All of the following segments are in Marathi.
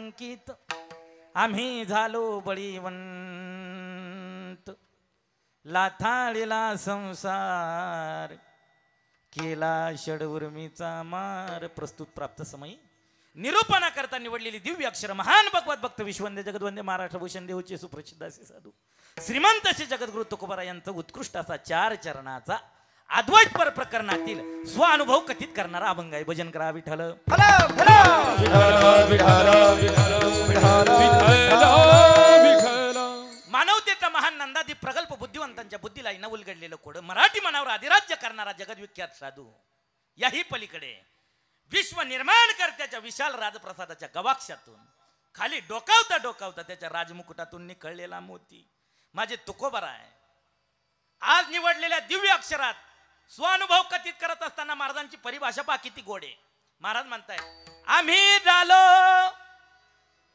कलंकित आम्ही झालो बळीवंत लाथाळीला संसार केला षडउर्मीचा मार। प्रस्तुत प्राप्त समयी निरूपणा करता निवडलेली दिव्य अक्षर महान भगवत भक्त विश्ववंद्य जगद्वंद्य महाराष्ट्रभूषण देवचे सुप्रसिद्ध असे साधू श्रीमंत असे जगद्गुरु तुकोबारा यांचा उत्कृष्ट असा 4 चरणाचा अद्वैत पर प्रकरणातील स्वानुभव कथित करणारा अभंग आहे। भजन करा विठ्ठल मानवतेचा महान नंदादी प्रगल्भ बुद्धिवंतांच्या बुद्धीला न उलगडलेलं कोड मराठी मनावर अधिराज्य करणारा जगद्विख्यात साधू याही पलीकडे विश्व निर्माण करत्याच्या विशाल राजप्रसादाच्या गवाक्षातून खाली डोकावता त्याच्या राजमुकुटातून निखळलेला मोती माझे तुकोबारा आहे। आज निवडलेल्या दिव्य अक्षरात स्वानुभव कथित करत असताना महाराजांची परिभाषा पहा किती गोड आहे। महाराज म्हणतायत आम्ही झालो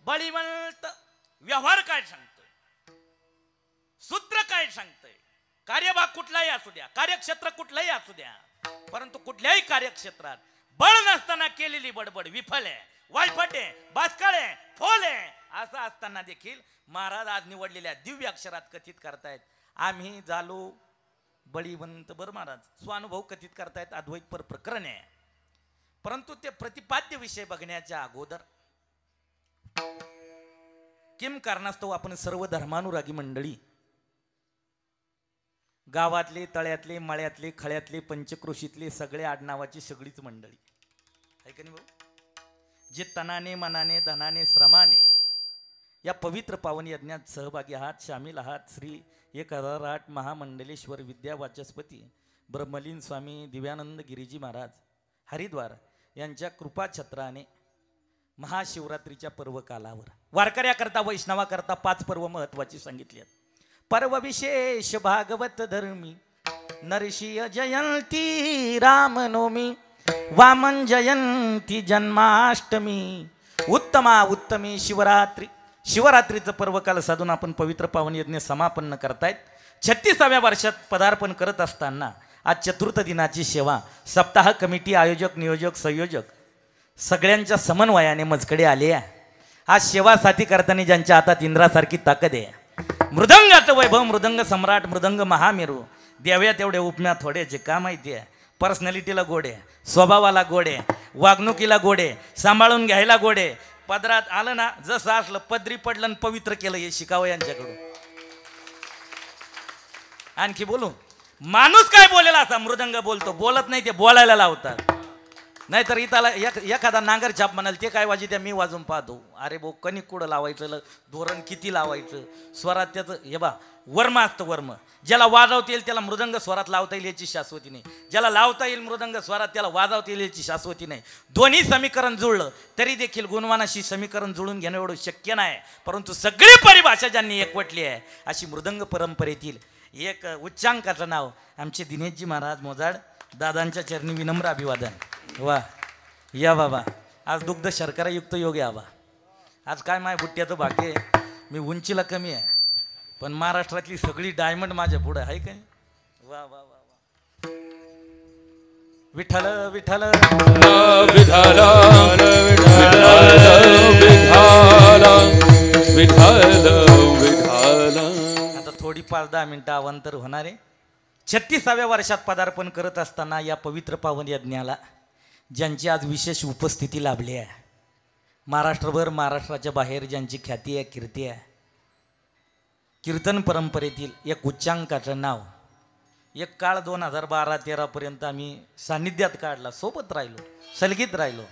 बळीवंत। व्यवहार काय सांगतोय, सूत्र काय सांगतोय, कार्यभाग कुठलाही असू द्या, कार्यक्षेत्र कुठलाही असू द्या, परंतु कुठल्याही कार्यक्षेत्रात बळ नसताना केलेली बडबड विफल आहे, वायफट आहे, बासकाळ आहे, फोल आहे। असं असताना देखील महाराज आज निवडलेल्या दिव्य अक्षरात कथित करतायत आम्ही झालो बळीवंत। बर महाराज स्वानुभव कथित करतायत अद्वैत पर प्रकरण आहे, परंतु ते प्रतिपाद्य विषय बघण्याच्या अगोदर किम कारणास्तव आपण सर्व धर्मानुरागी मंडळी गावातले तळ्यातले मळ्यातले खळ्यातले पंचक्रोशीतले सगळे आडनावाची सगळीच मंडळी आहे का नाही भाऊ, जे तनाने मनाने धनाने श्रमाने या पवित्र पावन यज्ञात सहभागी आहात, शामील आहात। श्री 1008 महामंडलेश्वर विद्या वाचस्पती ब्रह्मलीन स्वामी दिव्यानंद गिरीजी महाराज हरिद्वार यांच्या कृपा छत्राने महाशिवरात्रीच्या पर्व कालावर वारकऱ्याकरता वैष्णवाकरता 5 पर्व महत्वाची सांगितली आहेत। पर्व विशेष भागवत धर्मी नरसिंह जयंती रामनवमी वामन जयंती जन्माष्टमी उत्तमा उत्तमी शिवरात्री। शिवरात्रीचं पर्वकाल साधून आपण पवित्र पावन यज्ञ समापन्न करतायत। 36व्या वर्षात पदार्पण करत असताना आज चतुर्थ दिनाची सेवा सप्ताह कमिटी आयोजक नियोजक संयोजक सगळ्यांच्या समन्वयाने मजकडे आले आहे। आज सेवा साथी करताना ज्यांच्या हातात इंद्रासारखी ताकद आहे, मृदंगाचं वैभव मृदंग सम्राट मृदंग महामेरू द्याव्या तेवढे उपम्या थोड्याचे का माहिती आहे। पर्सनॅलिटीला गोड आहे, स्वभावाला गोड आहे, वागणुकीला गोड आहे, सांभाळून घ्यायला गोड आहे। पदरात आलं ना जसं असलं पदरी पडलं आणि पवित्र केलं हे शिकावं यांच्याकडून। आणखी बोलू माणूस काय बोलेला असा मृदंग बोलतो, बोलत नाही ते बोलायला लावतात। नाहीतर इथला एखादा नांगर छाप म्हणाल ते काय वाजी त्या मी वाजून पाहतो। अरे भाऊ कणिक कुठं लावायचं, धोरण किती लावायचं, स्वरात त्याचं हे बा वर्म असतं वर्म। ज्याला वाजवता येईल त्याला मृदंग स्वरात लावता येईल याची शाश्वती नाही, ज्याला लावता येईल मृदंग स्वरात त्याला वाजवता येईल याची शाश्वती नाही। दोन्ही समीकरण जुळलं तरी देखील गुणवानाशी समीकरण जुळून घेणं एवढं शक्य नाही, परंतु सगळी परिभाषा ज्यांनी एकवटली आहे अशी मृदंग परंपरेतील एक उच्चांकाचं नाव आमचे दिनेशजी महाराज मोजाड दादांच्या चरणी विनम्र अभिवादन। वा या बाबा आज दुग्ध शर्करायुक्त योग आहे आबा। आज काय माय बुट्ट्याचं भाग्य आहे, मी उंचीला कमी आहे पण महाराष्ट्रातली सगळी डायमंड माझ्या पुढे आहे काय। वा वा वा वा विठ्ठल विठ्ठल विठ्ठल विठ्ठल। आता थोडी 5-10 मिनिटं अवांतर होणार आहे। 36व्या वर्षात पदार्पण करत असताना या पवित्र पावन यज्ञाला ज्यांची आज विशेष उपस्थिती लाभली आहे, महाराष्ट्रभर महाराष्ट्राच्या बाहेर ज्यांची ख्याती आहे कीर्ती आहे, कीर्तन परंपरेतील एक उच्चांकाचं नाव एक काळ 2012-13 पर्यंत आम्ही सान्निध्यात काढला, सोबत राहिलो, सलगीत राहिलो,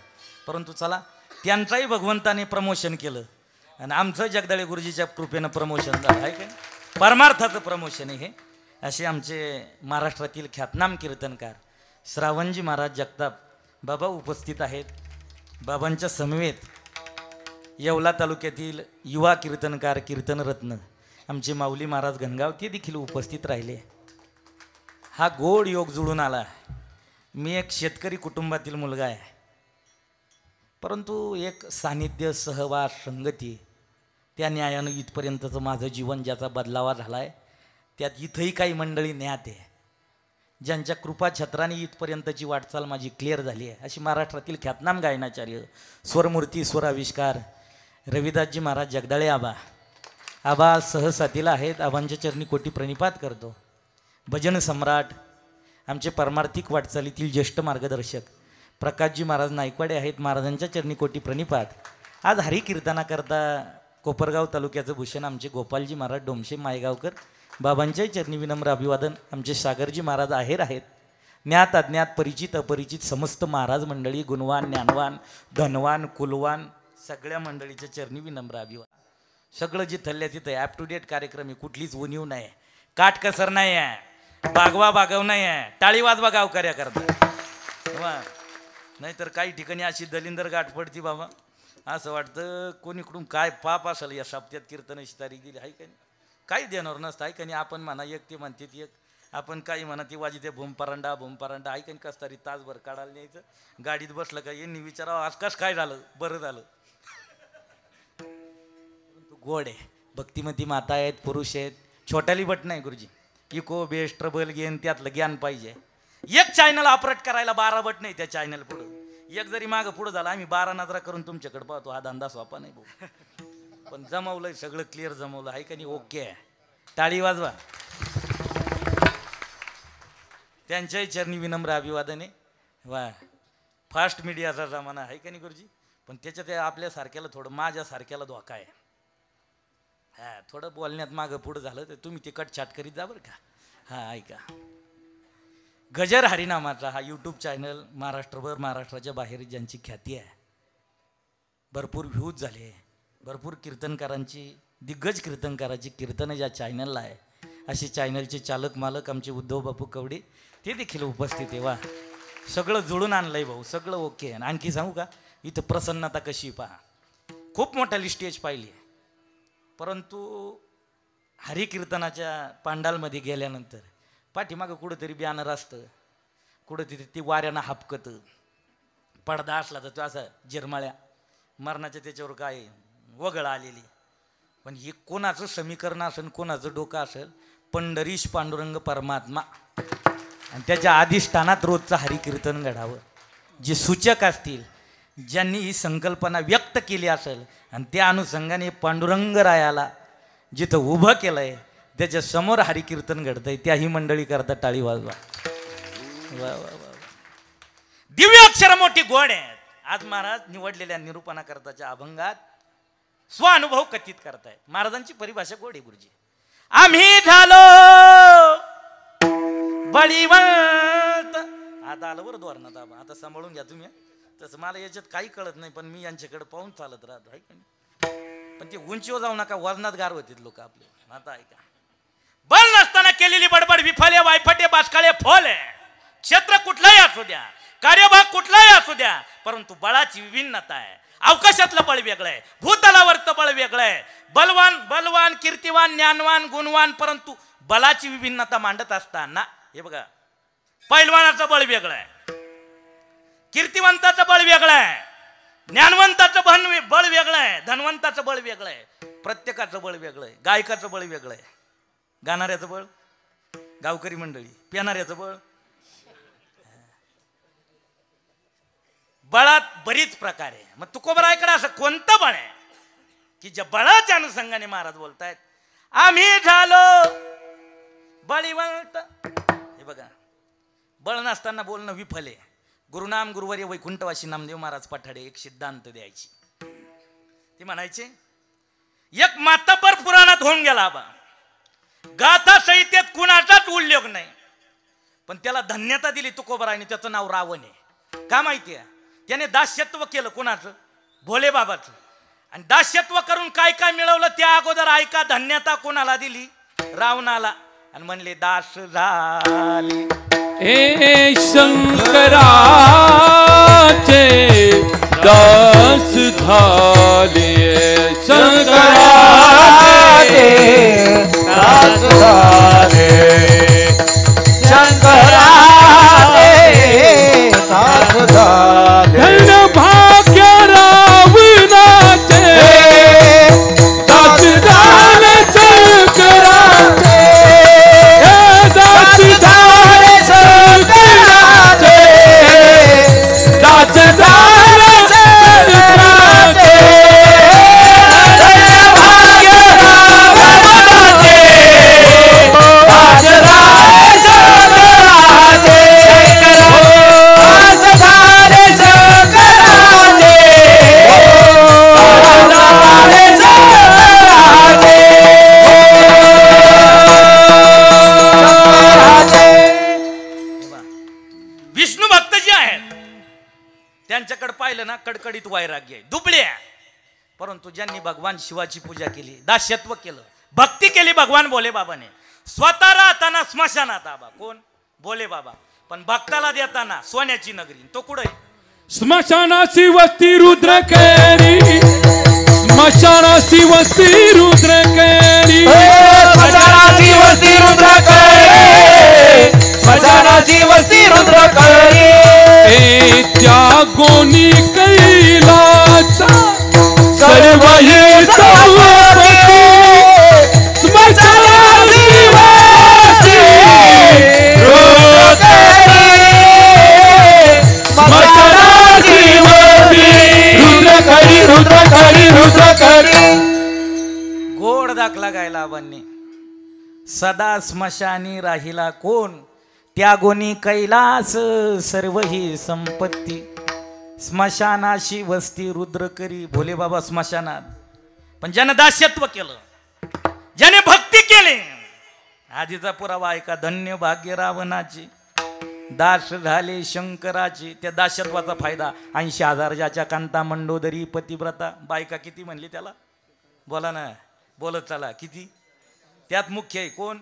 परंतु चला त्यांचाही भगवंताने प्रमोशन केलं आणि आमचं जगदाळे गुरुजीच्या कृपेनं प्रमोशन झालं आहे काय, परमार्थाचं प्रमोशन आहे हे। असे आमचे महाराष्ट्रातील ख्यातनाम कीर्तनकार श्रावणजी महाराज जगताप बाबा उपस्थित आहेत। बाबांच्या समवेत येवला तालुक्यातील युवा कीर्तनकार कीर्तनरत्न आमचे माऊली महाराज घनगाव ते देखील उपस्थित राहिले। हा गोड योग जुळून आला। मी एक शेतकरी कुटुंबातील मुलगा आहे, परंतु एक सानिध्य सहवास संगती त्या न्यायानं इथपर्यंतचं माझं जीवन ज्याचा बदलावा झाला आहे त्यात इथंही काही मंडळी ज्ञात आहे ज्यांच्या कृपा छत्राने इथपर्यंतची वाटचाल माझी क्लिअर झाली आहे। अशी महाराष्ट्रातील ख्यातनाम गायनाचार्य स्वरमूर्ती स्वराविष्कार रविदासजी महाराज जगदाळे आबा आबा सहसाथीला आहेत. आबांच्या चरणी कोटी प्रणिपात करतो. भजन सम्राट आमचे परमार्थिक वाटचालीतील ज्येष्ठ मार्गदर्शक प्रकाशजी महाराज नायकवाडे आहेत. महाराजांच्या चरणी कोटी प्रणिपात. आज हरिकीर्तनाकरता कोपरगाव तालुक्याचं भूषण आमचे गोपालजी महाराज डोमशे मायगावकर बाबांच्याही चरणी विनम्र अभिवादन. आमचे सागरजी महाराज आहेर आहेत. ज्ञात अज्ञात परिचित अपरिचित समस्त महाराज मंडळी गुणवान ज्ञानवान धनवान कुलवान सगळ्या मंडळीच्या चरणी विनम्र अभिवादन. सगळं जे थल्ल्या तिथं ॲप टू डेट कार्यक्रम आहे. कुठलीच उणीव नाही, काटकसर नाही आहे, बागवा बागव नाही आहे. टाळी वाजवा गावकऱ्या करता. नाहीतर काही ठिकाणी अशी दलिंदर गाठ पडती बाबा. असं वाटतं कोणीकडून काय पाप असेल या सप्त्यात कीर्तनाची तारीख दिली आहे का नाही. काही देणार नसतं आहे का नाही. आपण म्हणा एक ते म्हणते ती एक, आपण काही म्हणा ती वाजी ते भूमपरांडा आहे का नाही. कस तरी तासभर काढायला न्यायचं. गाडीत बसलं का यांनी विचारावं आज कसं काय झालं, बरं झालं. गोड आहे. भक्तिमती माता आहेत, पुरुष आहेत. छोट्याली बट नाही गुरुजी. इको बेस्ट ट्रबल गेन त्यातलं ज्ञान पाहिजे. एक चॅनल ऑपरेट करायला 12 बट नाही त्या चॅनल पुढं. एक जरी मागं पुढं झालं आम्ही 12 नजरा करून तुमच्याकडे पाहतो. हा धंदा सोपा नाही भाऊ. पण जमवलंय सगळं क्लिअर जमवलं आहे का नाही. ओके आहे. टाळी वाजवा. त्यांच्याही चरणी विनम्र अभिवादन आहे. वा फास्ट मीडियाचा जमाना आहे का नाही गुरुजी. पण त्याच्यात आपल्यासारख्याला थोडं माझ्यासारख्याला धोका आहे. हा थोडं बोलण्यात मागं पुढं झालं तर तुम्ही ते कटछाट करीत जा बरं का. हा ऐका. गजर हरिनामाचा हा यूट्यूब चॅनल महाराष्ट्रभर महाराष्ट्राच्या बाहेर ज्यांची ख्याती आहे, भरपूर व्ह्यूज झाले, भरपूर कीर्तनकारांची दिग्गज कीर्तनकाराची कीर्तनं ज्या चॅनलला आहे असे चॅनलचे चालक मालक आमचे उद्धव बापू कवडे ते देखील उपस्थित आहे. वा सगळं जुळून आणलंय भाऊ, सगळं ओके आहे. आणखी सांगू का इथं प्रसन्नता कशी पहा. खूप मोठ्या स्टेज पाहिली आहे, परंतु हरिकीर्तनाच्या पांडालमध्ये गेल्यानंतर पाठीमागं कुठंतरी बॅनर असतं, कुठंतरी ती वाऱ्यानं हापकतं. पडदा असला तर तो असं जिरमाळ्या मरणाच्या त्याच्यावर काय वगळ आलेली. पण हे कोणाचं समीकरण असेल, कोणाचं डोकं असेल, पंढरीश पांडुरंग परमात्मा आणि त्याच्या अधिष्ठानात रोजचं हरिकीर्तन घडावं. जे सूचक असतील, ज्यांनी ही संकल्पना व्यक्त केली असेल आणि त्या अनुषंगाने पांडुरंग रायाला जिथं उभं केलं आहे त्याच्या समोर हरिकीर्तन घडतंय, त्याही मंडळी करता टाळी वाजवा. वा वा वा. दिव्य अक्षर मोठी गोड आहेत. आज महाराज निवडलेल्या निरूपणा करताच्या अभंगात स्वानुभव कथित करतायत. महाराजांची परिभाषा गोड आहे गुरुजी. आम्ही झालो बळीवंत. आता आलं बरं द्वारनाथ आबा, आता सांभाळून घ्या तुम्ही. तसं मला याच्यात काही कळत नाही, पण मी यांच्याकडे पाहून चालत राहतो आहे का नाही. पण ते उंचीवर जाऊ नका, वजनात गार होतील लोक आपले. आता ऐका. बल नसताना केलेली बडबड विफले वायफटे बासकाळे फोले. क्षेत्र कुठलाही असू द्या, कार्यभाग कुठलाही असू द्या, परंतु बळाची विभिन्नता आहे. अवकाशातलं बळ वेगळं आहे, भूतलावरचं बळ वेगळं आहे. बलवान कीर्तिवान ज्ञानवान गुणवान, परंतु बलाची विभिन्नता मांडत असताना हे बघा, पैलवानाचं बळ वेगळं आहे, कीर्तिवंताचं बळ वेगळं आहे, ज्ञानवंताचं बळ वेगळं आहे, धनवंताचं बळ वेगळं आहे. प्रत्येकाचं बळ वेगळं आहे. गायकाचं बळ वेगळं आहे, गाणाऱ्याचं बळ, गावकरी मंडळी पिणाऱ्याचं बळ. बळात बरीच प्रकार आहे. मग तुकोबरायकडे असं कोणतं बळ आहे की ज्या बळाच्या अनुषंगाने महाराज बोलतायत आम्ही झालो बळीवंत. हे बघा, बळ नसताना बोलणं विफल आहे. गुरुनाम गुरुवर्य वैकुंठवासी नामदेव महाराज पठाडे एक सिद्धांत द्यायची. ते म्हणायचे एक मातब्बर पुराणात होऊन गेला बा, गाथा संहितेत कुणाचाच उल्लेख नाही, पण त्याला धन्यता दिली तुकोबरायने. त्याचं नाव रावण आहे. का माहिती आहे? त्याने दास्यत्व केलं कोणाचं? भोले बाबाचं. आणि दास्यत्व करून काय काय मिळवलं त्या अगोदर ऐका. धन्यता कोणाला दिली? रावणाला. आणि म्हणले दास झाले ए शंकराचे दास झाले. शंकराचे दास झाले. शंकराचे दास झाले. धन भाग्य रावणाचे दास झाले. शंकराचे दास झाले. शंकराचे दास झाले. शंकराचे पाहिलं ना कडकडीत वैराग्य आहे, दुबळे. परंतु ज्यांनी भगवान शिवाची पूजा केली, दास्यत्व केलं, भक्ती केली भगवान भोले बाबाने, स्वतः राहताना स्मशानात आबा कोण भोले बाबा, पण भक्ताला देताना सोन्याची नगरी. तो कुठे स्मशानाची वस्ती रुद्र केरी, स्मशानाची वस्ती रुद्र केरी, स्मशानाची वस्ती रुद्र केरी, स्मशानाची वस्ती रुद्र केरी. त्या गोनी कैलाचा सर्व हे सर्वपती, स्मशानाची वस्ती रुद्र केरी, स्मशानाची वस्ती रुद्र केरी, रुद्र केरी, रुद्र केरी. गोड दाखला गायला आबांनी. सदा स्मशानी राहिला कोण, त्यागोनी कैलास सर्व ही संपत्ती, स्मशानाशी वस्ती रुद्र करी. भोले बाबा स्मशानात, पण ज्यानं दास्यत्व केलं, ज्याने भक्ती केली, आधीचा पुरावा ऐका. धन्य भाग्य रावणाची, दास झाले शंकराची. त्या दास्यत्वाचा फायदा 80,000 ज्याच्या कांता मंडोदरी पतिव्रता. बायका किती म्हणली त्याला, बोला ना, बोलत चला किती. त्यात मुख्य आहे कोण,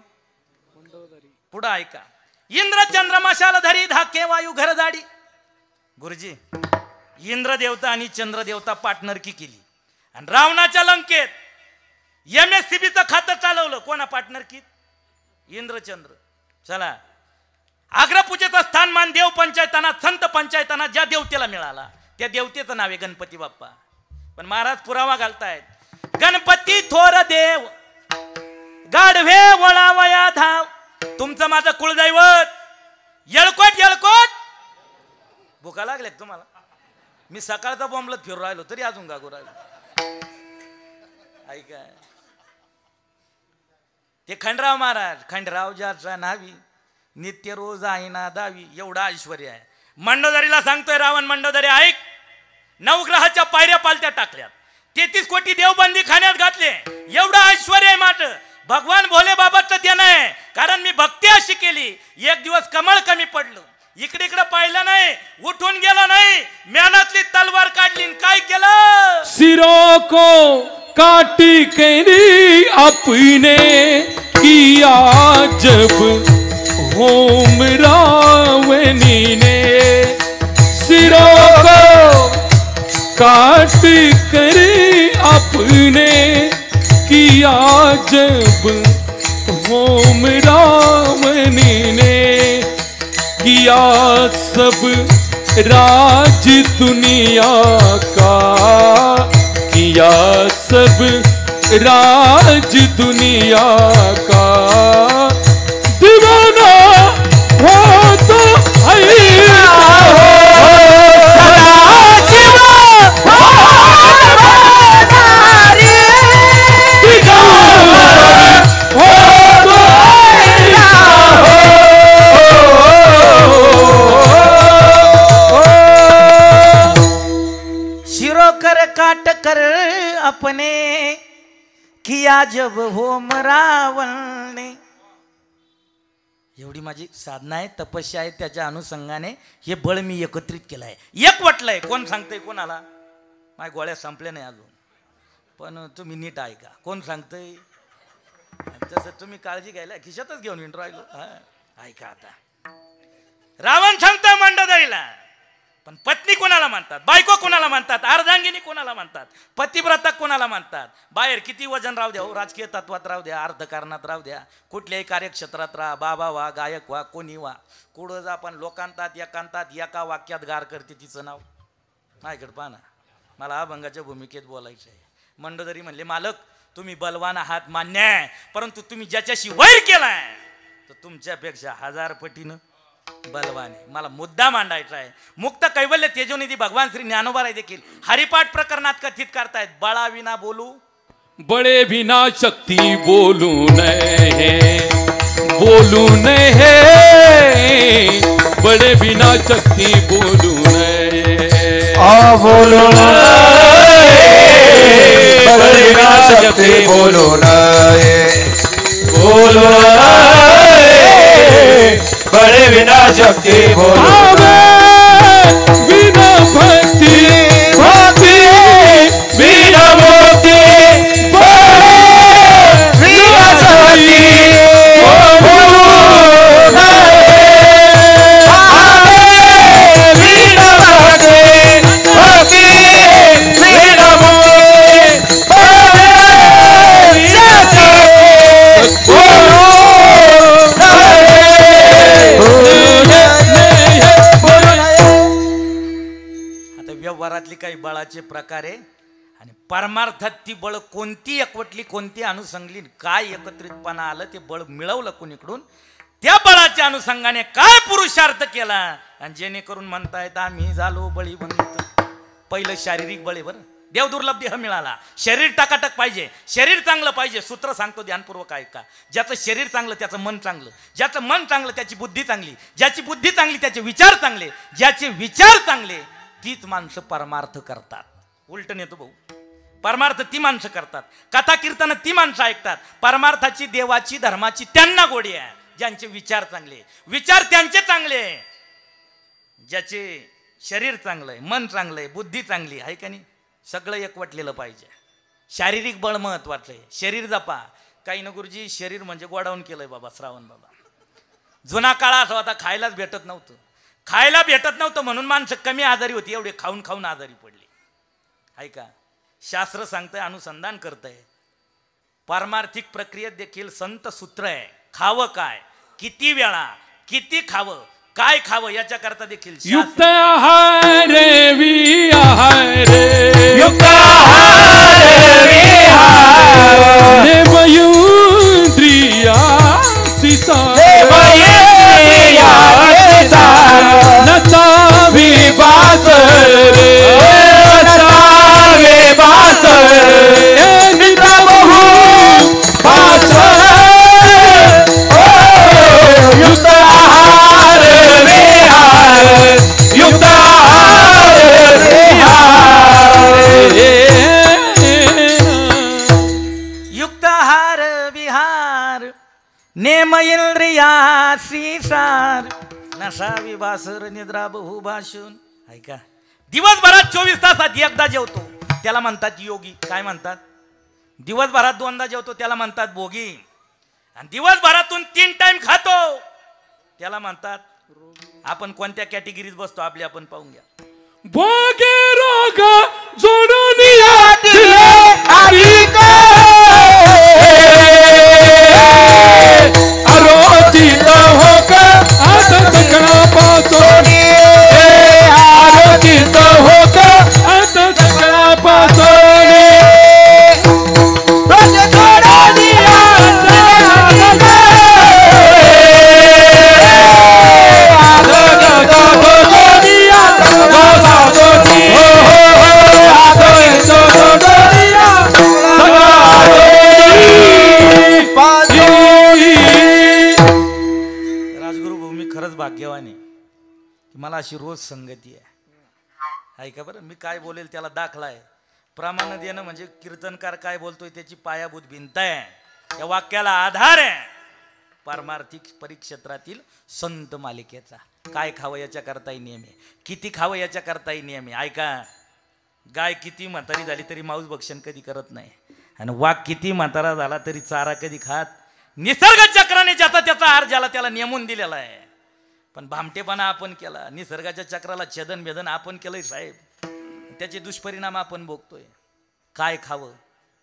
पुढं ऐका. इंद्र चंद्रमा शालधरी धाके वायू घरजाडी. गुरुजी, इंद्र देवता आणि चंद्र देवता पार्टनरकी केली आणि रावणाच्या लंकेत MSCBचं खातं चालवलं. कोणा पार्टनरकीत, इंद्रचंद्र. चला, अग्रपूजेचा स्थानमान देव पंचायताना, संत पंचायताना ज्या देवतेला मिळाला त्या देवतेचं नाव आहे गणपती बाप्पा. पण महाराज पुरावा घालतायत, गणपती थोर देव गाढवे वळावया धाव. तुमचं माझं कुळदैवत येळकोट. येळकोट भुका लागले तुम्हाला, मी सकाळचा बॉम्बलत फिरू राहिलो तरी अजून गागू राहिलो. ऐका, ते खंडराव महाराज, खंडराव ज्याचा नावी नित्य रोज आईना दावी, एवढा ऐश्वर्य आहे. मंडोदरीला सांगतोय रावण, मंडोदरी ऐक, 9 ग्रहाच्या पायऱ्या पालत्या टाकल्यात, 33 कोटी देवबंदी खाण्यात घातले, एवढं ऐश्वर्य आहे माझं. भगवान भोले बाबाचं देणं आहे, कारण मी भक्ती अशी केली. एक दिवस कमळ कमी पडलं, इकडे इकडे पाहिलं नाही, उठून गेलो नाही, मेहनतली तलवार काढली, काय केलं, सिरों को काटी केरी अपने किया जब होम रावणी ने. सिरों को काट कर अपने किया जब होम रावणी ने. किया सब राज दुनिया का, किया सब राज दुनिया का. दीवाना हो तो काट कर अपने किया जब होम रावण ने. एवढी माझी साधना आहे, तपस्या आहे, त्याच्या अनुषंगाने हे बळ मी एकत्रित केलं आहे, एक वटलंय. कोण सांगतंय कोणाला, माझ्या गोळ्या संपल्या नाही अजून, पण तुम्ही नीट ऐका. कोण सांगतंय तसं तुम्ही काळजी घ्यायला खिशातच घेऊन येऊन राहिलो. ऐका आता, रावण सांगतोय मंडोदरीला, पण पत्नी कोणाला म्हणतात, बायको कोणाला म्हणतात, अर्धांगिनी कोणाला म्हणतात, पतिव्रता कोणाला म्हणतात. बाहेर किती वजन राहू द्या, राजकीय तत्वात राहू द्या, अर्थकारणात राहू द्या, कुठल्याही कार्यक्षेत्रात राहा, बाबा व्हा, गायक व्हा, कोणी व्हा, कुठं जा, पण लोकांतात एकांतात एका वाक्यात गार करते तिचं नाव. माझ्याकडे पाहा ना, मला अभंगाच्या भूमिकेत बोलायचं आहे. मंडोदरी म्हणले, मालक तुम्ही बलवान आहात मान्य आहे, परंतु तुम्ही ज्याच्याशी वैर केलाय तर तुमच्यापेक्षा 1000 पटीनं बलवान आहे. मला मुद्दा मांडायचा आहे. मुक्त कैवल्य तेजोनिधी भगवान श्री ज्ञानोबा देखील हरिपाठ प्रकरणात कथित करतायत, बळा विना बोलू, बड़े बिना शक्ति बोलू नहीं, बोलू नहीं, बड़े बिना शक्ति बोलू नहीं, बोलू नहीं, बड़े बिना शक्ति बोलू नहीं, बोलू बड़े बिना शक्ति बोलो, बिना भक्ति काही बळाचे प्रकार आहे आणि परमार्थात ती बळ कोणती एकवटली, कोणती अनुसंगली, काय एकत्रितपणा आलं, ते बळ मिळवलं कोणीकडून, त्या बळाच्या अनुषंगाने काय पुरुषार्थ केला आणि जेणेकरून म्हणतायत आम्ही झालो बळीवंत. पहिलं शारीरिक बळ आहे बरं, देवदुर्लभ देह मिळाला, शरीर टाकाटक पाहिजे, शरीर चांगलं पाहिजे. सूत्र सांगतो ध्यानपूर्वक ऐका. ज्याचं शरीर चांगलं त्याचं मन चांगलं, ज्याचं मन चांगलं त्याची बुद्धी चांगली, ज्याची बुद्धी चांगली त्याचे विचार चांगले, ज्याचे विचार चांगले तीच माणसं परमार्थ करतात. उलट नेतो भाऊ, परमार्थ ती माणसं करतात, कथा कीर्तन ती माणसं ऐकतात. परमार्थाची, देवाची, धर्माची त्यांना गोडी आहे ज्यांचे विचार चांगले, विचार त्यांचे चांगले, ज्याचे शरीर चांगलं आहे, मन चांगलं आहे, बुद्धी चांगली आहे का नाही. सगळं एकवटलेलं पाहिजे. शारीरिक बळ महत्वाचं आहे. शरीर जपा. काही ना गुरुजी शरीर म्हणजे गोडाऊन केलंय बाबा श्रावण बाबा. जुना काळ असा होता, खायलाच भेटत नव्हतं, खायला भेटत नव्हतं म्हणून माणसं कमी आजारी होती, एवढे खाऊन खाऊन आजारी पडली. ऐका, शास्त्र सांगतंय, अनुसंधान करतंय, पारमार्थिक प्रक्रियेत देखील संत सूत्र आहे. खावं काय, किती वेळा, किती खावं, काय खावं याच्याकरता देखील युक्त आहार विहार, युक्त आहार विहार, देवयुंद्रियाची नचावे बासरे, नचावे बासरे, मित्रा बहु युक्त आहार विहार, युक्त आहार विहार, युक्त आहार विहार, नेम इंद्रिया श्रीसार, नसावी बासर, निद्रा बहु भाषून. ऐका, दिवसभरात 24 तासात एकदा जेवतो त्याला म्हणतात योगी. काय म्हणतात? दिवसभरात 2दा जेवतो त्याला म्हणतात भोगी. आणि दिवसभरातून 3 टाइम खातो त्याला म्हणतात. आपण कोणत्या कॅटेगरीत बसतो आपले आपण पाहून घ्या. भोगे रोग जोडून आरोचित होक आता सकळा पाचोनी, आरोचित होक आता सकळा पाचोनी, भाग्यवान आहे की मला अशी रोज संगती आहे. ऐका बरं, मी काय बोलेल त्याला दाखला आहे. प्रमाण देणं म्हणजे कीर्तनकार काय बोलतोय त्याची पायाभूत भिंत आहे, या वाक्याला आधार आहे. पारमार्थिक परिक्षेत्रातील संत मालिकेचा काय खावं याच्या करताही नियम आहे, किती खावं याच्या करताही नियम आहे. ऐका, गाय किती म्हातारी झाली तरी मांस भक्षण कधी करत नाही, आणि वाघ किती म्हातारा झाला तरी चारा कधी खात. निसर्ग चक्राने ज्याचा त्याचा आहार ज्याला त्याला नेमून दिलेला आहे. पण भामटेपणा आपण केला, निसर्गाच्या चक्राला छेदन भेदन आपण केलंय साहेब, त्याचे दुष्परिणाम आपण भोगतोय. काय खावं,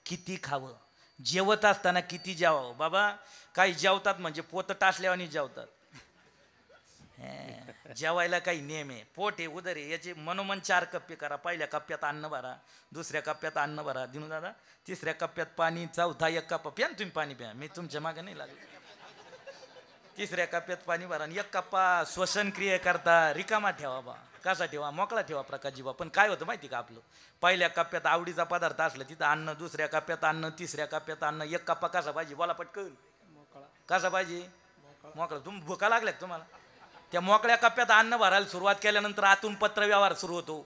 किती खावं, जेवत असताना किती जेवावं. बाबा काही जेवतात म्हणजे पोत टासल्यावानी जेवतात. जेवायला काही नियम आहे. पोट आहे, उदर आहे, याचे मनोमन 4 कप्पे करा. पहिल्या कप्प्यात अन्न भरा, दुसऱ्या कप्प्यात अन्न भरा दिनू दादा, तिसऱ्या कप्प्यात पाणी, चौथा 1 कप्पा प्या. तुम्ही पाणी प्या, मी तुमच्या मागे नाही लागले. तिसऱ्या कप्प्यात पाणी भरा, 1 कप्पा श्वसन क्रिये करता रिकामा ठेवा बा. कसा ठेवा? मोकळा ठेवा प्रकाशजी बा. पण काय होतं माहिती का, आपलं पहिल्या कप्प्यात आवडीचा पदार्थ असला तिथं अन्न, दुसऱ्या कप्प्यात अन्न, तिसऱ्या कप्प्यात अन्न. 1 कप्पा कसा पाहिजे बोला पटकन? कसा पाहिजे? मोकळा. तुम्ही भुका लागल्या तुम्हाला? त्या मोकळ्या कप्प्यात अन्न भरायला सुरुवात केल्यानंतर आतून पत्र व्यवहार सुरू होतो.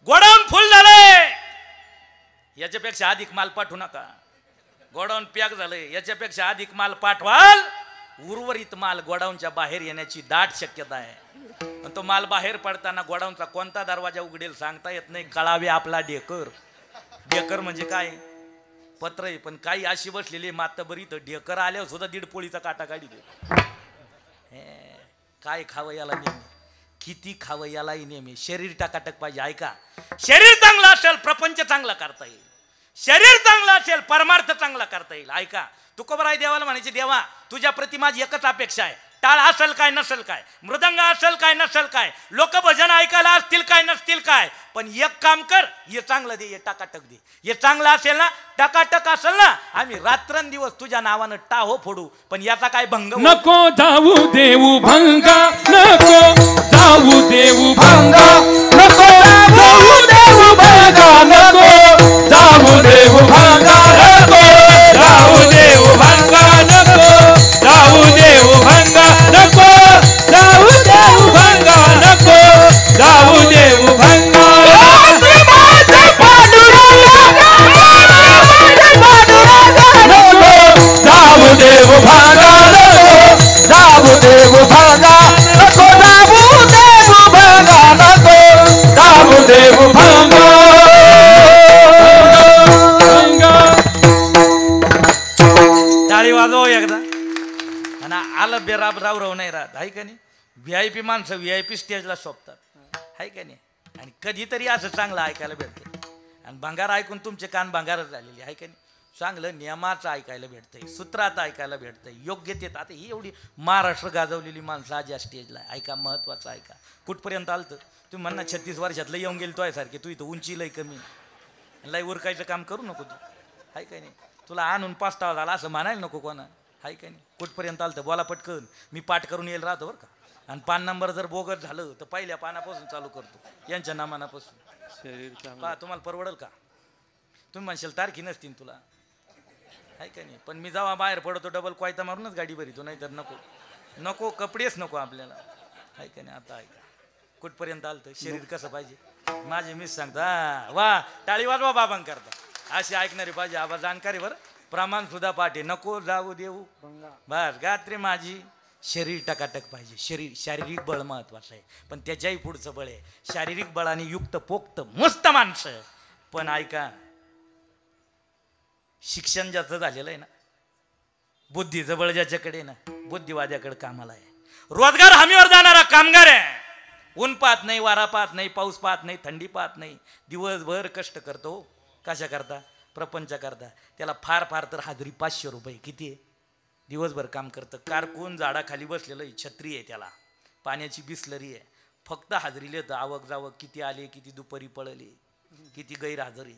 गोडाऊन फुल झालंय, याच्यापेक्षा अधिक माल पाठवू नका. गोडाऊन पॅक झालंय, याच्यापेक्षा अधिक माल पाठवाल, उर्वरित माल गोडाऊनच्या बाहेर येण्याची दाट शक्यता आहे. पण तो माल बाहेर पडताना गोडाऊनचा कोणता दरवाजा उघडेल सांगता येत नाही. कळावे आपला ढेकर. ढेकर म्हणजे काय? पत्र आहे, पण काही अशी बसलेली मातबरी तर ढेकर आल्यावर सुद्धा 1.5 पोळीचा काटा काढी दे. काय खावं याला नेहमी, किती खावं यालाही नेहमी. शरीर टाकाटक पाहिजे. ऐका, शरीर चांगलं असेल प्रपंच चांगला करता येईल, शरीर चांगलं असेल परमार्थ चांगला करता येईल. ऐका, तुकोबराय देवाला म्हणायचे, देवा तुझ्या प्रति माझी एकच अपेक्षा आहे, टाळ असेल काय नसेल काय, मृदंग असेल काय नसेल काय, लोक भजन ऐकायला असतील काय नसतील काय, पण एक काम कर, हे चांगलं दे, हे टाकाटक दे. हे चांगलं असेल ना, टाकाटक असेल ना, आम्ही रात्रंदिवस तुझ्या नावानं टाहो फोडू, पण याचा काय भंग नको जाऊ देऊ भंगा, नको जाऊ देऊ भंगा, नको जाऊ देऊ भंगा, नको जाऊ देऊ भंगा, नको जाऊ देऊ भंगा, नको जाऊ देऊ भंगा, नको जाऊ देऊ भंगा, नको जाऊ देऊ भंगा. जाऊ देऊ भंगा, नको जाऊ देऊ भंगा, नको जाऊ देऊ भंगा, नको जाऊ देऊ भंगा. टाळी वाजव एकदा. आणि आलं बेराब राव नाही राहत, आहे का नाही. VIP माणसं VIP स्टेजला शोभतात, आहे का नाही. आणि कधीतरी असं चांगलं ऐकायला भेटतं. आणि भंगार ऐकून तुमचे कान भंगारच झालेले, आहे का नाही. चांगलं नियमाचं ऐकायला भेटतंय, सूत्रात ऐकायला भेटतंय, योग्यतेत. आता ही एवढी महाराष्ट्र गाजवलेली माणसं आज या स्टेजला, ऐका, महत्वाचं ऐका. कुठपर्यंत आलं तर तुम्ही म्हणणार 36 वर्षातलं येऊन गेली तो आहे सारखे, तू इथं उंची लय कमी, लय उरकायचं काम करू नको तू, आहे का नाही. तुला आणून पास्तावा झाला असं म्हणायला नको कोणा, आहे का नाही. कुठपर्यंत आलं तर बोला पटकन, मी पाठ करून येईल राहतो बरं का. आणि पान नंबर जर बोगस झालं तर पहिल्या पानापासून चालू करतो, यांच्या नामानापासून. पहा तुम्हाला परवडेल का. तुम्ही म्हणशाल तारखी नसतील तुला, आहे का नाही. पण मी जेव्हा बाहेर पडतो डबल क्वायता मारूनच गाडी भरितो, नाही तर नको नको, कपडेच नको आपल्याला, आहे का नाही. आता ऐका कुठपर्यंत आलं तर शरीर कसं पाहिजे. माझे मिस सांगता, वा टाळी वाजवा बाबां करता, असे ऐकणारे पाहिजे. आबा जाणकारी बरं, प्रमाण सुद्धा पाठे, नको जाऊ देऊ बस गात्रे माझी. शरीर टकाटक पाहिजे, शरीर शारीरिक बळ महत्वाचं आहे, पण त्याच्याही पुढचं बळ आहे. शारीरिक बळाने युक्त पोक्त मस्त माणसं. पण ऐका, शिक्षण ज्याचं झालेलं आहे ना, बुद्धीचं बळ ज्याच्याकडे ना, बुद्धिवाद्याकडे कामाला आहे. रोजगार हमीवर जाणारा कामगार आहे. ऊन पाहत नाही, वारा पाहत नाही, पाऊस पाहत नाही, थंडी पाहत नाही, दिवसभर कष्ट करतो. कशा करता, प्रपंच करता. त्याला फार फार तर हाजरी 500 रुपये. किती आहे, दिवसभर काम करतं. कारकून झाडाखाली बसलेलं आहे, छत्री आहे त्याला, पाण्याची बिसलरी आहे, फक्त हाजरी लिहितं. आवक जावक किती आले, किती दुपारी पळले, किती गैरहजेरी.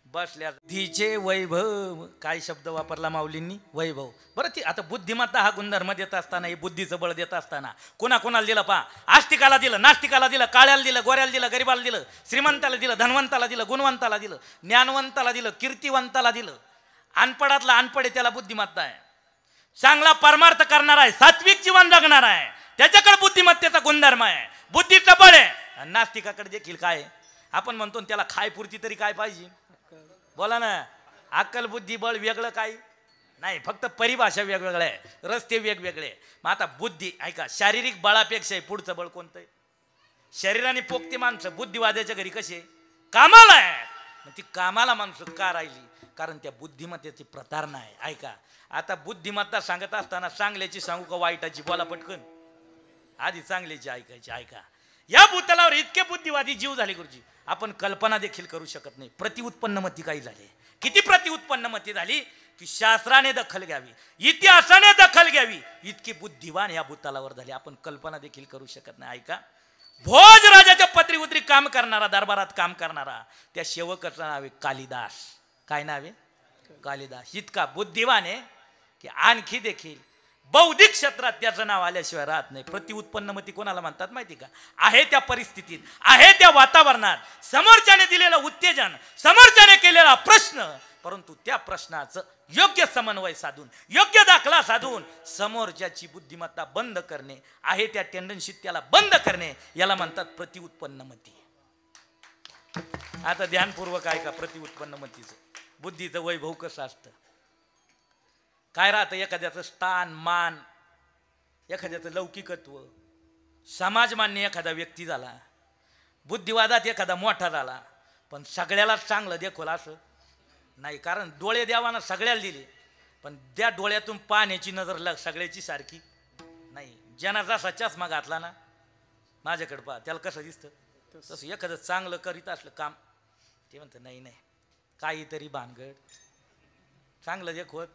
बसल्या तिचे वैभव, काय शब्द वापरला माऊलींनी, वैभव. बरं ती आता बुद्धिमत्ता हा गुणधर्म देत असताना, हे बुद्धीचं बळ देत असताना कोणाकोणाला दिलं पहा. आस्तिकाला दिलं, नास्तिकाला दिलं, काळ्याला दिलं, गोऱ्याला दिलं, गरीबाला दिलं, श्रीमंताला दिलं, धनवंताला दिलं, गुणवंताला दिलं, ज्ञानवंताला दिलं, कीर्तिवंताला दिलं. अनपडातला अनपड आहे, त्याला बुद्धिमत्ता आहे. चांगला परमार्थ करणारा आहे, सात्विक जीवन जगणारा आहे, त्याच्याकडे बुद्धिमत्तेचा गुणधर्म आहे, बुद्धीचं बळ आहे. आणि नास्तिकाकडे देखील काय, आपण म्हणतो त्याला खायपुरती तरी काय पाहिजे, बोला ना. अक्कल बुद्धी बळ वेगळं काही नाही, फक्त परिभाषा वेगवेगळं आहे, रस्ते वेगवेगळे. मग आता बुद्धी ऐका, शारीरिक बळापेक्षा पुढचं बळ कोणतं आहे. शरीराने पोक्ती माणसं बुद्धिवाद्याच्या घरी कसे कामाला आहे. मग ती कामाला माणसं का राहिली, कारण त्या बुद्धिमत्तेची प्रतारणा आहे. ऐका, आता बुद्धिमत्ता सांगत असताना चांगल्याची सांगू का वाईटाची, बोला पटकन. आधी चांगल्याची ऐकायची. ऐका, या भूतलावर इतके बुद्धिवादी जीव झाले गुरुजी, आपण कल्पना देखील करू शकत नाही. प्रतिउत्पन्नमती काही झाले, किती प्रतिउत्पन्नमती झाली की शास्त्राने दखल घ्यावी, इतिहासाने दखल घ्यावी, इतकी बुद्धिवान या भूतलावर झाली, आपण कल्पना देखील करू शकत नाही. ऐका, भोजराजाच्या पत्री उतरी काम करणारा, दरबारात काम करणारा, त्या सेवकाचं नाव आहे कालिदास. काय नाव आहे, कालिदास. इतका बुद्धिवान आहे की आणखी देखील बौद्धिक क्षेत्रात त्याचं नाव आल्याशिवाय राहत नाही. प्रतिउत्पन्नमती कोणाला म्हणतात माहिती का, आहे त्या परिस्थितीत, आहे त्या वातावरणात, समोरच्याने दिलेलं उत्तेजन, समोरच्याने केलेला प्रश्न, परंतु त्या प्रश्नाचं योग्य समन्वय साधून, योग्य दाखला साधून समोरच्याची बुद्धिमत्ता बंद करणे, आहे त्या टेंडन्सीत त्याला बंद करणे, याला म्हणतात प्रतिउत्पन्नमती. आता ध्यानपूर्वक ऐका प्रतिउत्पन्नमतीचं बुद्धीचं वैभव कसं असतं. काय राहतं, एखाद्याचं स्थान मान, एखाद्याचं लौकिकत्व, समाजमान्य एखादा व्यक्ती झाला, बुद्धिवादात एखादा मोठा झाला, पण सगळ्यालाच चांगलं देखोल असं नाही. कारण डोळे देवानं सगळ्याला दिले, पण त्या डोळ्यातून पाहण्याची नजर सगळ्याची सारखी नाही. ज्यांना जसा चष्मा घातला ना, माझ्याकडे पहा, त्याला कसं दिसतं तसं. एखादं चांगलं करीत असलं काम, ते म्हणतं नाही नाही काहीतरी भानगड, चांगलं देखवत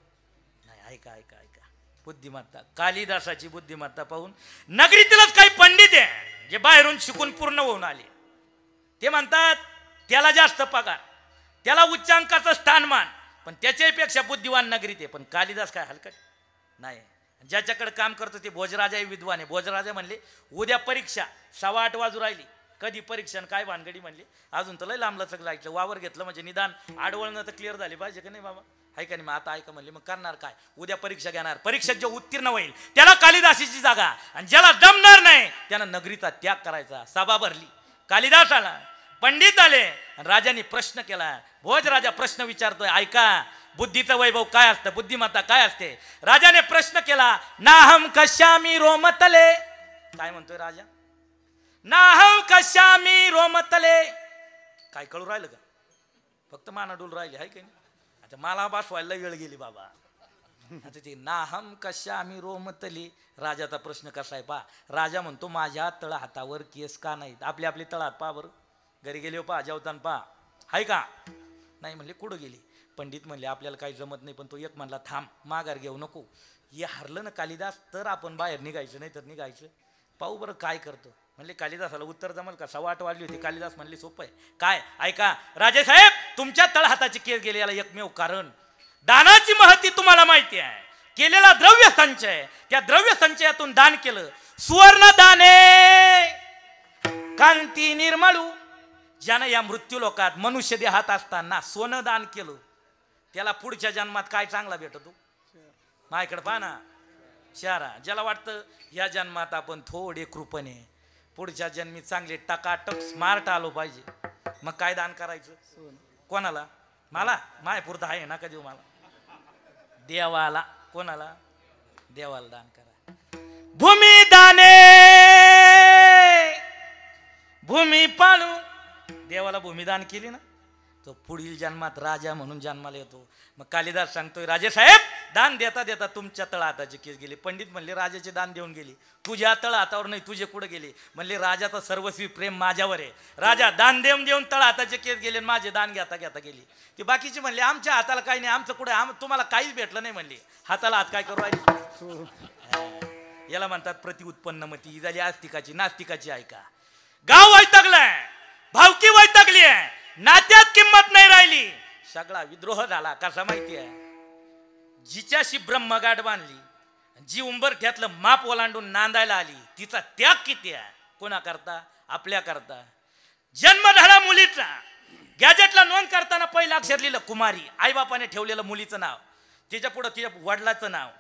नाही. ऐका ऐका ऐका, बुद्धिमत्ता, कालिदासाची बुद्धिमत्ता पाहून नगरीतीलच काही पंडित आहे जे बाहेरून शिकून पूर्ण होऊन आले, ते म्हणतात त्याला जास्त पगार, त्याला उच्चांकाचं स्थानमान, पण त्याच्यापेक्षा बुद्धिवान नगरीत आहे. पण कालिदास काय हलकट नाही. ज्याच्याकडे काम करतो ते भोजराजा विद्वान आहे. भोजराजा म्हणले उद्या परीक्षा, 8:15 वाजू राहिली, कधी परीक्षा काय भानगडी म्हणले, अजून तर लय लांबलचक जायचं, वावर घेतलं म्हणजे निदान आडवळणं तर क्लिअर झाली पाहिजे का नाही बाबा, आहे का नाही. मग आता ऐका म्हणले मग करणार काय, उद्या परीक्षा घेणार, परीक्षेत जो उत्तीर्ण होईल त्याला कालिदासाची जागा, आणि ज्याला जमणार नाही त्यानं नगरीचा त्याग करायचा. सभा भरली, कालिदास आला, पंडित आले, राजाने प्रश्न केला. भोजराजा प्रश्न विचारतोय, ऐका बुद्धीचं वैभव काय असतं, बुद्धिमत्ता काय असते. राजाने प्रश्न केला, नाहम कशामी रोमतले. काय म्हणतोय राजा, नाहम कशामी रोमतले. काय कळू राहिलं का, फक्त मानाडूल राहिले आहे की नाही. आता मला बसवायला वेळ गेली बाबा. आता ते नाहम कशामी रोमतले, राजाचा प्रश्न कसा आहे पा. राजा म्हणतो माझ्या तळ हातावर केस का नाहीत. आपले आपले तळ हात पा बरं, घरी गेले पा, जेवताना पा, हाय का नाही. म्हणले कुठं गेली. पंडित म्हणले आपल्याला काही जमत नाही, पण तो एक म्हणला थांब, माघार घेऊ नको. हे हरलं ना कालिदास तर आपण बाहेर निघायचं, नाही तर निघायचं. पाहू बरं काय करतो. म्हणले कालिदासाला उत्तर जमल का. 8:15 वाजली होती. कालिदास म्हणले सोपं आहे. काय, ऐका राजेसाहेब, तुमच्या तळहाताचे केस गेले याला एकमेव कारण, दानाची महती तुम्हाला माहिती आहे. केलेला द्रव्य संचय, त्या द्रव्य संचयातून दान केलं. सुवर्ण दाने कांती निर्मळू. ज्यानं या मृत्यू लोकात मनुष्य देहात असताना सोनं दान केलं, त्याला पुढच्या जन्मात काय चांगला भेटतो. माझ्याकडे पहा ना, शारा ज्याला वाटतं या जन्मात आपण थोडे कृपणे, पुढच्या जन्मी चांगले टकाटक स्मार्ट आलो पाहिजे, मग काय दान करायचं. कोणाला, मला मायपुरता आहे ना, का देऊ मला, देवाला. कोणाला, देवाला दान करा. भूमी दाने भूमी पाळू. देवाला भूमिदान केली ना, तो पुढील जन्मात राजा म्हणून जन्माला येतो. मग कालिदास सांगतोय, राजेसाहेब दान देता देता तुमच्या तळ हाताचे केस गेले. पंडित म्हणले राजाचे दान देऊन गेली, तुझ्या तळ हातावर नाही, तुझे कुठं गेले. म्हणले राजाचा सर्वस्वी प्रेम माझ्यावर आहे. राजा दान देऊन देऊन तळ हाताचे केस गेले, माझे दान घेता घेता गेले. ते बाकीचे म्हणले आमच्या हाताला काही नाही, आमचं कुठे, तुम्हाला काहीच भेटलं नाही. म्हणले हाताला हात काय करू राहिले. याला म्हणतात प्रति उत्पन्नमती. ही झाली आस्तिकाची. नास्तिकाची ऐका, गाव वैतागलाय, भावकी वैतागली आहे, नात्यात किंमत नाही राहिली, सगळा विद्रोह झाला. कसा माहिती आहे, जिच्याशी ब्रह्मगाठ बांधली, जी उंबरठ्यातलं माप ओलांडून नांदायला आली, तिचा त्याग किती आहे. कोणा करता, आपल्या करता. जन्म झाला मुलीचा, गॅजेटला नोंद करताना पहिलं अक्षर लिहिलं कुमारी, आईबापाने ठेवलेलं मुलीचं नाव, तिच्या पुढं तिच्या वडिलाचं नाव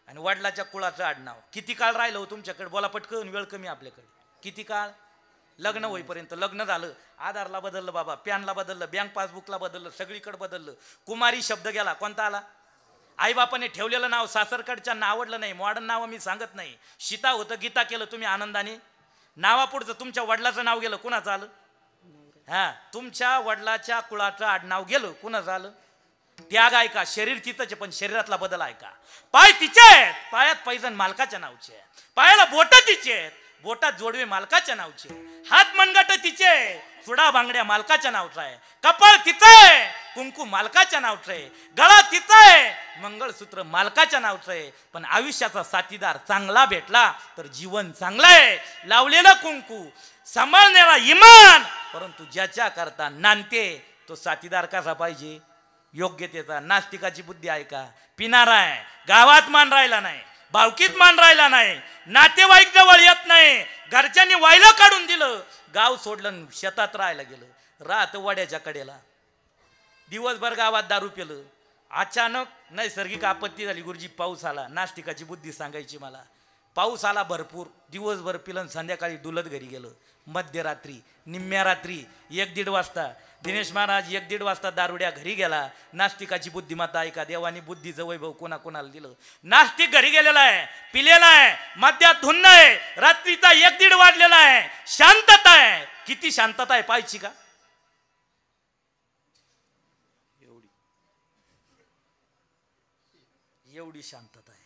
आणि वडिलाच्या कुळाचं आडनाव. किती काळ राहिलं हो तुमच्याकडे, बोला पटकन, वेळ कमी आपल्याकडे. किती काळ, लग्न होईपर्यंत. लग्न झालं, आधारला बदललं बाबा, पॅनला बदललं, बँक पासबुकला बदललं, सगळीकडे बदललं. कुमारी शब्द गेला, कोणता आला. आईबापाने ठेवलेलं नाव सासरकडच्या आवडलं नाही, मॉडर्न नाव मी सांगत नाही. सीता होतं, गीता केलं तुम्ही आनंदाने. नावापुढचं तुमच्या वडिलाचं नाव गेलं, कुणाचं आलं. हा, तुमच्या वडिलाच्या कुळाचं आडनाव गेलं, कुणाचं आलं. त्याग ऐका, शरीर तिथंच पण शरीरातला बदल ऐका. पाय तिचे आहेत, पायात पैजण मालकाच्या नावचे आहे. पायाला बोट तिचे आहेत, बोटात जोडवे मालकाच्या नावचे. हात मनगट तिचे, चुडा बांगड्या मालकाच्या नावचा आहे. कपाळ तिचं आहे, कुंकू मालकाच्या नावचं आहे. गळा तिचा आहे, मंगळसूत्र मालकाच्या नावचं आहे. पण आयुष्याचा साथीदार चांगला भेटला तर जीवन चांगलं आहे. लावलेलं कुंकू, सांभाळणारा इमान, परंतु ज्याच्या करता नांदते तो साथीदार कसा पाहिजे, योग्यतेचा. नास्तिकाची बुद्धी ऐका, पिणारा आहे, गावात मान राहिला नाही, भावकीत मान राहिला नाही, नातेवाईक जवळ येत नाही, घरच्यांनी वायला काढून दिलं, गाव सोडलं, शेतात राहायला गेलं, राहत वड्याच्या कडेला, दिवसभर गावात दारू पिलं. अचानक नैसर्गिक आपत्ती झाली, गुरुजी पाऊस आला. नास्तिकाची बुद्धी सांगायची मला. पाऊस आला भरपूर, दिवसभर पिलं, संध्याकाळी डुलत घरी गेलं. मध्यरात्री, निम्म्या रात्री 1-1:30 वाजता दिनेश महाराज 1-1:30 वाजता दारुड्या घरी गेला. नास्तिकाची बुद्धिमत्ता ऐका, देवानी बुद्धीचं वैभव कोणाकोणाला दिलं. नास्तिक घरी गेलेला आहे, पिलेला आहे, मध्यात धुन्न आहे, रात्रीचा 1-1:30 वाजलेला आहे, शांतता आहे. किती शांतता आहे पाहिजे का. एवढी शांतता आहे.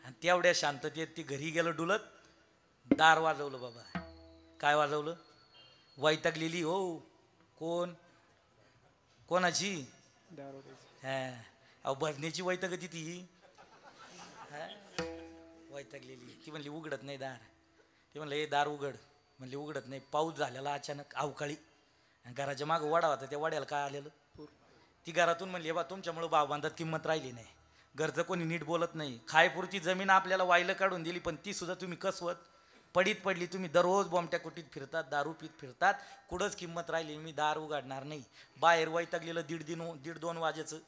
आणि तेवढ्या शांततेत ती घरी गेलं डुलत, दार वाजवलं बाबा. काय वाजवलं, वैतागलेली हो. कोण, कोणाची, हा, अहो भजनीची वैताग ती. वैतागलेली. ती म्हणली उघडत नाही दार. ते म्हणलं हे दार उघड. म्हणली उघडत नाही. पाऊस झालेला अचानक अवकाळी. घराच्या मागं वडा होता, त्या वड्याला काय आलेलं. ती घरातून म्हणली बा तुमच्यामुळे भाव बांधात किंमत राहिली नाही. घरचं कोणी नीट बोलत नाही. खायपुरती जमीन आपल्याला वाहिलं काढून दिली, पण ती सुद्धा तुम्ही कसवत पडीत पडली. तुम्ही दररोज बॉम्बट्या कुटीत फिरतात, दारू पीत फिरतात. कुठंच किंमत राहिली. मी दार उघडणार नाही. बाहेर वैतागलेलं 1:30-2 वाजेचं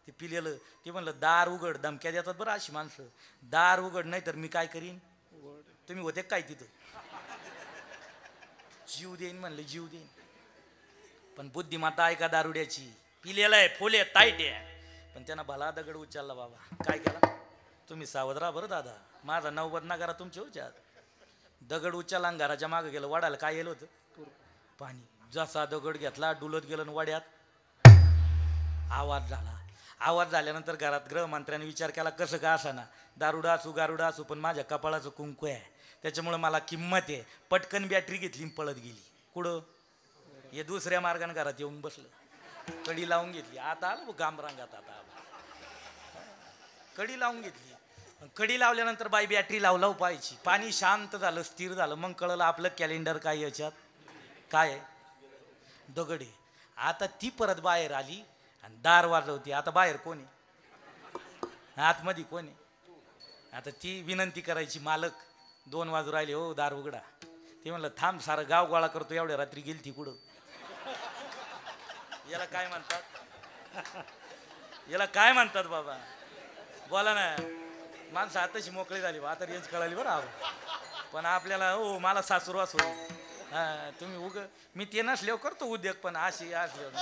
ते पिलेलं. ते म्हणलं दार उघड. धमक्या देतात बरं अशी माणसं. दार उघड नाही तर मी काय करीन. तुम्ही होते काय तिथं. जीव देईन म्हणलं, जीव देईन. पण बुद्धिमत्ता ऐका दारुड्याची. पिलेला आहे, फुले ताईट आहे, पण त्यानं भला दगड उचलला. बाबा काय केला तुम्ही. सावध राहा बरं दादा. माझा नवबद ना करा तुमच्या उच्यात. दगड उचलला आणि घराच्या मागं गेलं. वडाला काय गेलं होतं पाणी. जसा दगड घेतला डुलत गेलं आणि वड्यात आवाज झाला. आवाज झाल्यानंतर घरात गृहमंत्र्याने विचार केला कसं का असाना. दारुडा असू गारुडा असू पण माझ्या कपाळाचं कुंकू आहे, त्याच्यामुळे मला किंमत आहे. पटकन बॅटरी घेतली पळत गेली. कुठं हे दुसऱ्या मार्गाने घरात येऊन बसलं. कडी लावून घेतली. आता आलो गामरांगात. आता कडी लावून घेतली. कडी लावल्यानंतर बाई बॅटरी लावलाव पाहायची. पाणी शांत झालं, स्थिर झालं. मग कळलं आपलं कॅलेंडर काय याच्यात काय आहे दगड आहे. आता ती परत बाहेर आली आणि दार वाजवती. आता बाहेर कोणी, आतमध्ये कोणी. आता ती विनंती करायची मालक 2 वाजू राहिले हो दार उघडा. ते म्हणलं थांब सारं गाव गोळा करतो. एवढ्या रात्री गेली ती कुठं. याला काय म्हणतात, याला काय म्हणतात बाबा बोला ना. माणसं आताशी मोकळी झाली बा. आता रेंज कळाली बरं. पण आपल्याला हो मला सासूरवास होईल. हां तुम्ही मी ते नसल्यावर करतो उद्योग, पण अशी असल्यावर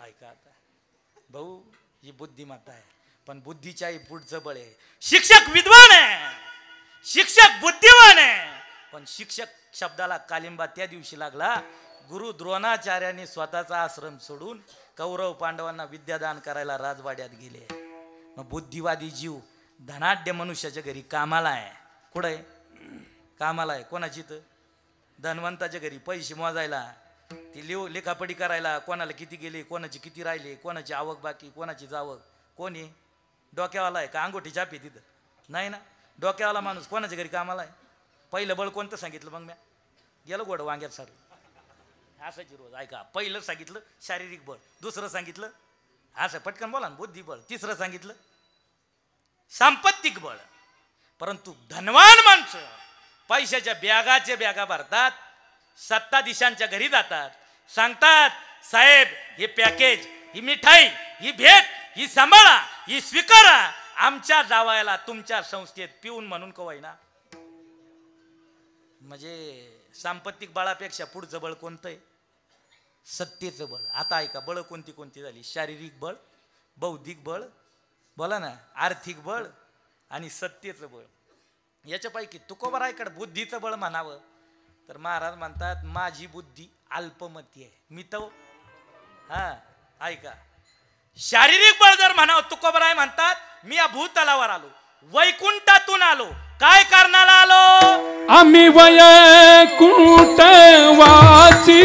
ऐका. आता भाऊ ही बुद्धिमत्ता आहे, पण बुद्धीच्याही पुढचं बळ आहे. शिक्षक विद्वान आहे, शिक्षक बुद्धिमान आहे, पण शिक्षक शब्दाला कालिंबा त्या दिवशी लागला गुरु द्रोणाचार्यांनी स्वतःचा आश्रम सोडून कौरव पांडवांना विद्यादान करायला राजवाड्यात गेले. मग बुद्धिवादी जीव धनाढ्य मनुष्याच्या घरी कामाला आहे. कुठं आहे कामाला आहे. कोणाची तर धनवंताच्या घरी पैसे मोजायला, ती लेखापडी करायला, कोणाला किती गेले, कोणाचे किती राहिले, कोणाची आवक बाकी, कोणाची जावक. कोणी डोक्यावाला आहे का अंगोठी चापी तिथं नाही ना. डोक्यावाला माणूस कोणाच्या घरी कामाला आहे. पहिलं बळ कोणतं सांगितलं मग म्या गेलं गोड वांग्यात सारं असायची रोज. ऐका पहिलं सांगितलं शारीरिक बळ, दुसरं सांगितलं असं पटकन बोला ना बुद्धिबळ, तिसरं सांगितलं सांपत्तिक बळ. परंतु धनवान माणसं पैशाच्या बॅगाचे बॅगा भरतात, सत्ताधीशांच्या घरी जातात, सांगतात साहेब हे पॅकेज, ही मिठाई, ही भेट, ही सांभाळा, ही स्वीकारा. आमच्या जावयाला तुमच्या संस्थेत पिऊन म्हणून कवायना. म्हणजे सांपत्तिक बळापेक्षा पुढचं बळ कोणतं आहे. सत्तेचं बळ. आता ऐका बळ कोणती कोणती झाली. शारीरिक बळ, बौद्धिक बळ बोला ना, आर्थिक बळ आणि सत्तेचं बळ. याच्यापैकी तुकोबारायकडे बुद्धीचं बळ म्हणावं तर महाराज म्हणतात माझी बुद्धी अल्पमती आहे. मी तो हा ऐका शारीरिक बळ जर म्हणावं तुकोबाराय म्हणतात मी या भूतलावर आलो, वैकुंठातून आलो. काय कारणाला आलो. आम्ही वैकुंठ वाची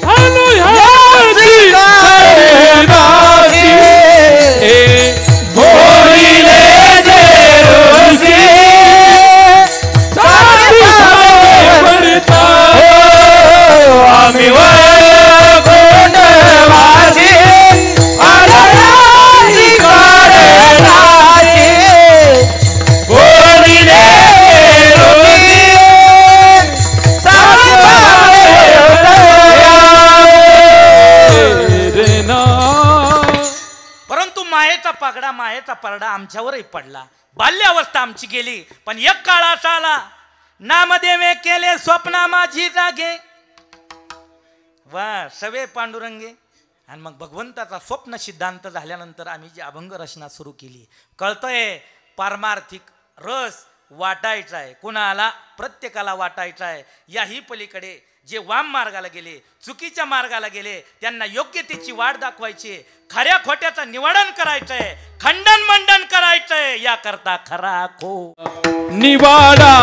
आलो ह्याची राशी. भोरिले जे रोजी आम्ही वैकुंठ वाची आलो ह्याची राशी. परंतु मायेचा परडा आमच्यावरही पडला. बाल्यावस्था आमची गेली, पण एक काळ असा आला नामदेवे केले स्वप्ना माझी जागे. वा सवे पांडुरंगे. आणि मग भगवंताचा स्वप्न सिद्धांत झाल्यानंतर आम्ही जी अभंग रचना सुरू केली. कळतंय पारमार्थिक रस वाटायचा आहे. कुणाला प्रत्येकाला वाटायचा आहे. याही पलीकडे जे वाम मार्गाला गेले, चुकीच्या मार्गाला गेले, त्यांना योग्यतेची वाट दाखवायची, खऱ्या खोट्याचं निवाडण करायचंय, खंडन मंडन करायचंय. याकरता खरा खो निवाडा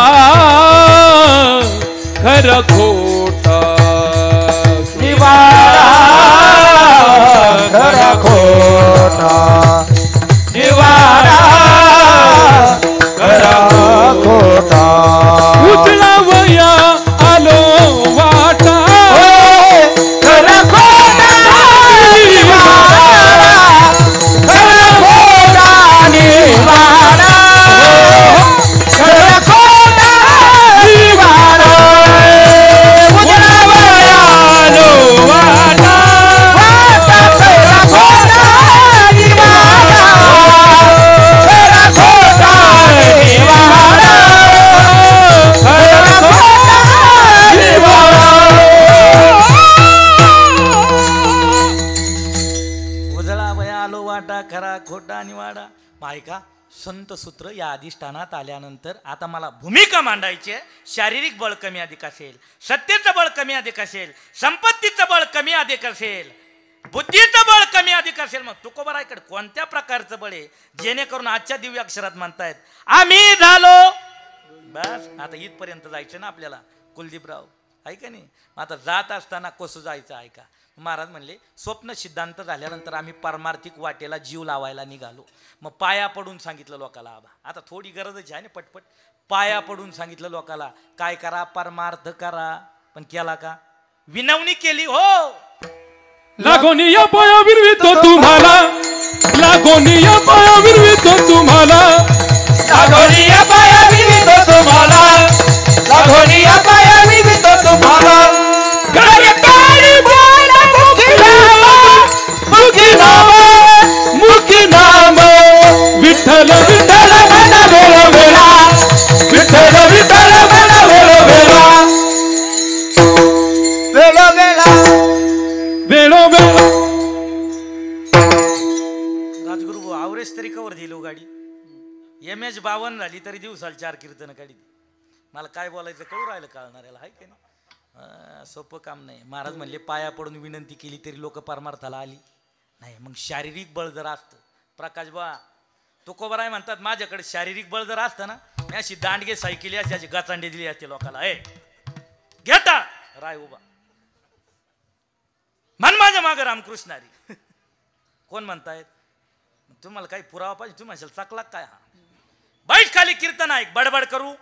खर खोटा निवाडा खरा खोटा निवाडा ऐका, संत सूत्र या अधिष्ठानात आल्यानंतर आता मला भूमिका मांडायची आहे. शारीरिक बळ कमी अधिक असेल, सत्तेचं बळ कमी अधिक असेल, संपत्तीचं बळ कमी अधिक असेल, बुद्धीचं बळ कमी अधिक असेल, मग तुकोबारायकडे कोणत्या प्रकारचं बळ आहे जेणेकरून आजच्या दिव्य अक्षरात म्हणतायत आम्ही झालो बस. आता इथपर्यंत जायचं ना आपल्याला कुलदीपराव, ऐका नाही. आता जात असताना कसं जायचं ऐका. महाराज म्हणले स्वप्न सिद्धांत झाल्यानंतर आम्ही पारमार्थिक वाटेला जीव लावायला निघालो. मग पाया पडून सांगितलं लोकाला, आबा आता थोडी गरजच आहे ना, पटपट पाया पडून सांगितलं लोकाला काय करा, परमार्थ करा. पण केला का? विनवणी केली हो. लागोनिया पाया विरवितो तुम्हाला, लागोनिया पाया विरवितो तुम्हाला, लागोनिया पाया विवितो तुम्हाला, लागोनिया पाया विवितो तुम्हाला. कार्यकारी बोल मुखी नाम, मुखी नाम विठ्ठल विठ्ठल म्हणा वेळो वेळा, विठ्ठल विठ्ठल म्हणा वेळो वेळा, वेळो वेळा, वेळोवेळ. राजगुरू आवरेज तरी कवर दिलो गाडी. MS 52 झाली तरी दिवसाला 4 कीर्तन काढी. मला काय बोलायचं कळू राहिलं कळणाऱ्याला, हाय का नाही. सोपं काम नाही. महाराज म्हणले पाया पडून विनंती केली तरी लोक परमार्थाला आली नाही. मग शारीरिक बळ जर असतं, प्रकाश बा तुकोबाराय म्हणतात माझ्याकडे शारीरिक बळ जर असतं ना, मी अशी दांडगे सायकली अशी गाचांडी दिली असते लोकाला. ए घेता राय उभा म्हण माझ्या मागं रामकृष्णारी. कोण म्हणतायत? तुम्हाला काही पुरावा पाहिजे? तुम्ही म्हणशाल चकला काय हा, बैठ खाली कीर्तन ऐक, बडबड करू.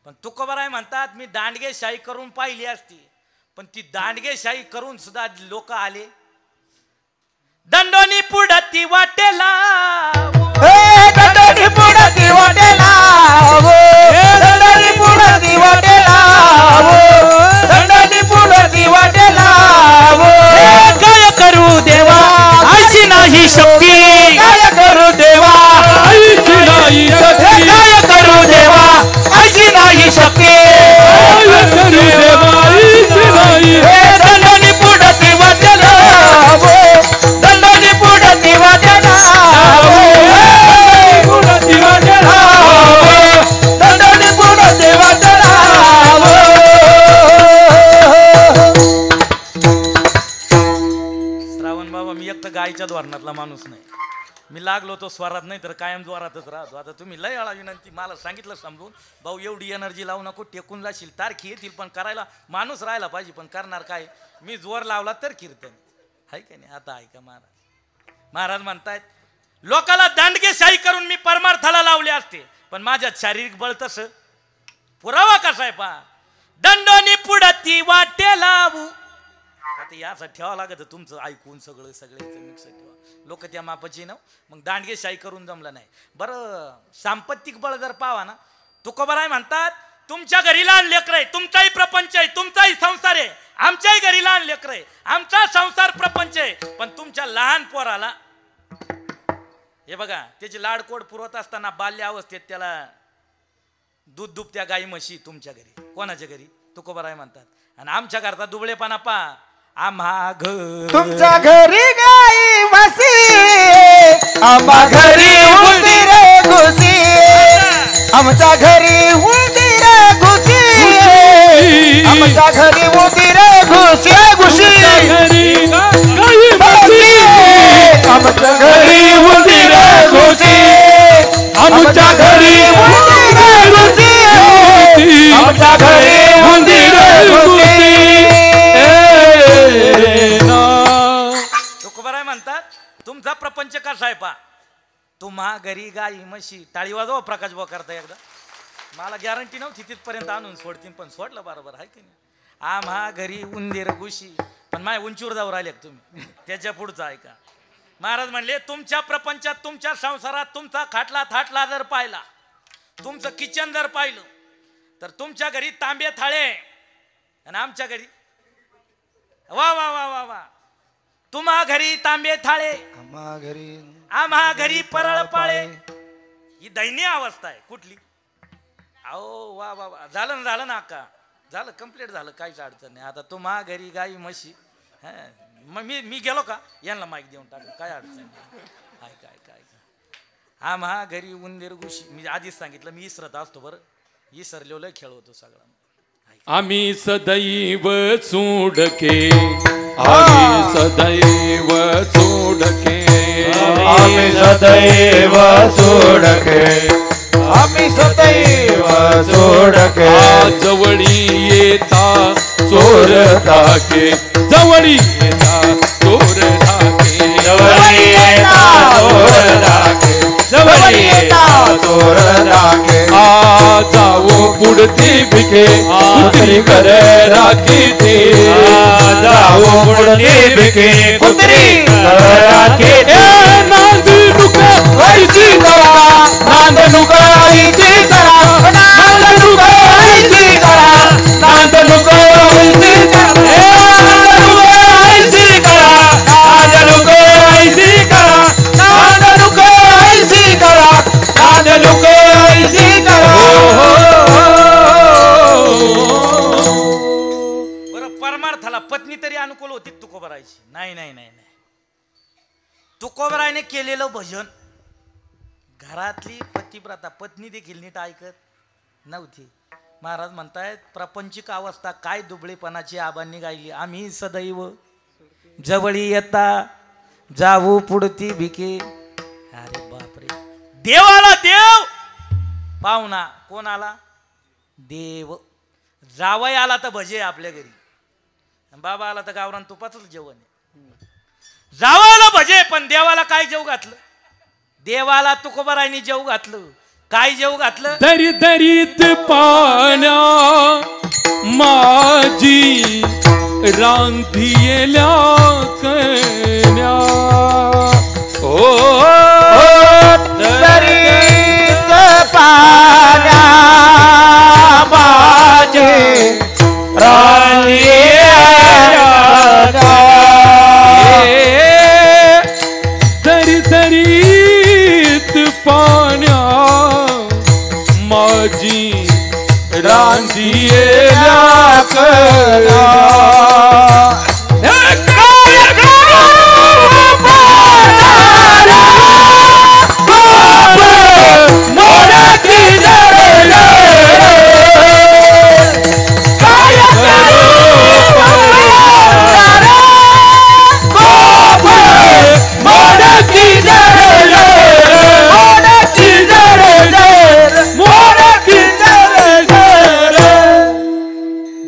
पण तुकोबाराय म्हणतात मी दांडगेशाही करून पाहिली असती, पण ती दांडगेशाही करून सुद्धा लोक आले. दंडोनी पुढती वाटेला, दंडोनी पुढती वाटेला, दंडोनी पुढती वाटेला, दंडोनी पुढती वाटेला. काय करू देवा आईची नाही शक्ती, काय करू देवा आईची नाही शक्ती, काय करू देवा आईची नाही शक्ती, काय करू देवा आईची नाही. दंडोनी पुढती वाटेला, दंडोनी पुढती वाटेला, पुढती वाटेला, दंडोनी पुढती वाटेला. श्रावण बाबा मी एक तर गायच्या धोरणातला माणूस नाही. मी लागलो तो स्वरात नाही तर कायम द्वारातच राहतो. आता तुम्ही लय आळा विनंती, मला सांगितलं समजून भाऊ एवढी एनर्जी लावू नको, टेकून जाशील. तारखी येतील पण करायला माणूस राहायला पाहिजे. पण करणार काय? मी जोर लावला तर कीर्तन आहे का नाही. आता ऐका महाराज म्हणतायत लोकाला दांडगेशाही करून मी परमार्थाला लावले असते, पण माझ्यात शारीरिक बळ तसं. पुरावा कसा आहे पा. दंडोनी पुढती वाटे लावू. आता याचं ठेवा लागत तुमचं ऐकून सगळं मिक्स ठेवा. लोक त्या मापाची ना, मग दांडगेशाही करून जमलं नाही. बरं सांपत्तिक बळ जर पावा ना, तुकोबाराय म्हणतात तुमच्या घरी लहान लेकर आहे, तुमचाही प्रपंच आहे, तुमचाही संसार आहे. आमच्याही घरी लहान लेकर आहे, आमचा संसार प्रपंच आहे. पण तुमच्या लहान पोराला हे बघा त्याची लाडकोड पुरवत असताना बाल्य अवस्थेत त्याला दूध दुभत्या गाई म्हशी तुमच्या घरी. कोणाच्या घरी? तुकोबाराय म्हणतात. आणि आमच्या घरचा दुबळेपणा पा. आम्हा घर तुमच्या घरी गाई म्हशी, आम्हा घरी उंदीर घुसी, आमच्या घरी उंदीर घुसी, आमच्या घरी उंदीर घुसी घुसी, आमच्या घरी उंदीर घुसी, आमच्या घरी उंदीर घुसी, आमच्या घरी उंदीर घुसी. तुकोबाराय म्हणतात तुमचा प्रपंच कसा आहे पा. तुम्हा घरी गाई म्हशी. टाळी वाजवा प्रकाश भाऊ करता एकदा. मला गॅरंटी नव्हती तिथपर्यंत आणून सोडतील, पण सोडलं बरोबर आहे की नाही. आम्हा घरी उंदीर घुशी. पण माय उंचीवर जाऊ राहिले तुम्ही. त्याच्या पुढचं ऐका. महाराज म्हणले तुमच्या प्रपंचात, तुमच्या संसारात तुमचा खाटला थाटला जर पाहिला, तुमचं किचन जर पाहिलं, तर तुमच्या घरी तांबे थाळे आणि आमच्या घरी वा वा वा वा वा. तुम्हा घरी तांबे थाळे, आम्हा घरी परळ पाळे. ही दयनीय अवस्था आहे. कुठली? अहो वा वा वा. झालं ना अक्का, झालं कम्प्लीट झालं, काहीच अडचण नाही. आता तुम्हा घरी गाई म्हशी. मग मी गेलो का यांना माईक देऊन टाकलं, काय अडचण नाही. ऐका ऐका ऐका. आम्हा घरी उंदीर घुशी मी आधीच सांगितलं मी इसरत असतो बरं इसरलेलं खेळ होतो सगळा आम्ही सदैव सोडके आम्ही सदैव सोडके आम्ही सदैव सोडके आम्ही सदैव सोडके जवळी येता चोर धाके जवळी येता चोर धाके जवळी येता चोर धाके जवळी येता चोर धाके आ जाओ पुढती भिके कुत्री करे राखी ती जाओ पुढती भिके कुत्री राखी नांद नुका वैसी करा नांद नुका वैसी करा नांद नुका वैसी करा नांद नुका वैसी करा वैसी करा नांद नुका वैसी करा नांद नुका वैसी करा नांद नुका वैसी करा बरं परमार्थाला पत्नी तरी अनुकूल होती तुकोबरायची नाही नाही नाही नाही तुकोबरायने केलेलं भजन घरातली पतिव्रता पत्नी देखील नीट ऐकत नव्हती महाराज म्हणतायत प्रापंचिक अवस्था काय दुबळेपणाची आबांनी गायली आम्ही सदैव जवळी येता जाऊ पुढती भिके अरे बापरे देवाला देव पाहुणा कोण आला देव जावई आला तर भजे आपल्या घरी बाबा आला तर गावरान तुपाचंच जेवण जावायला भजे पण देवाला काय जेव घातलं देवाला तुकोबरायनी जेव घातलं काय जेव घातलं दरी दरीत पाण्या माझी रांधियेल्या कन्या ओ दरीत पाण्या माझी दरी दरीत पाण्या माझी रांधियेल्या कन्या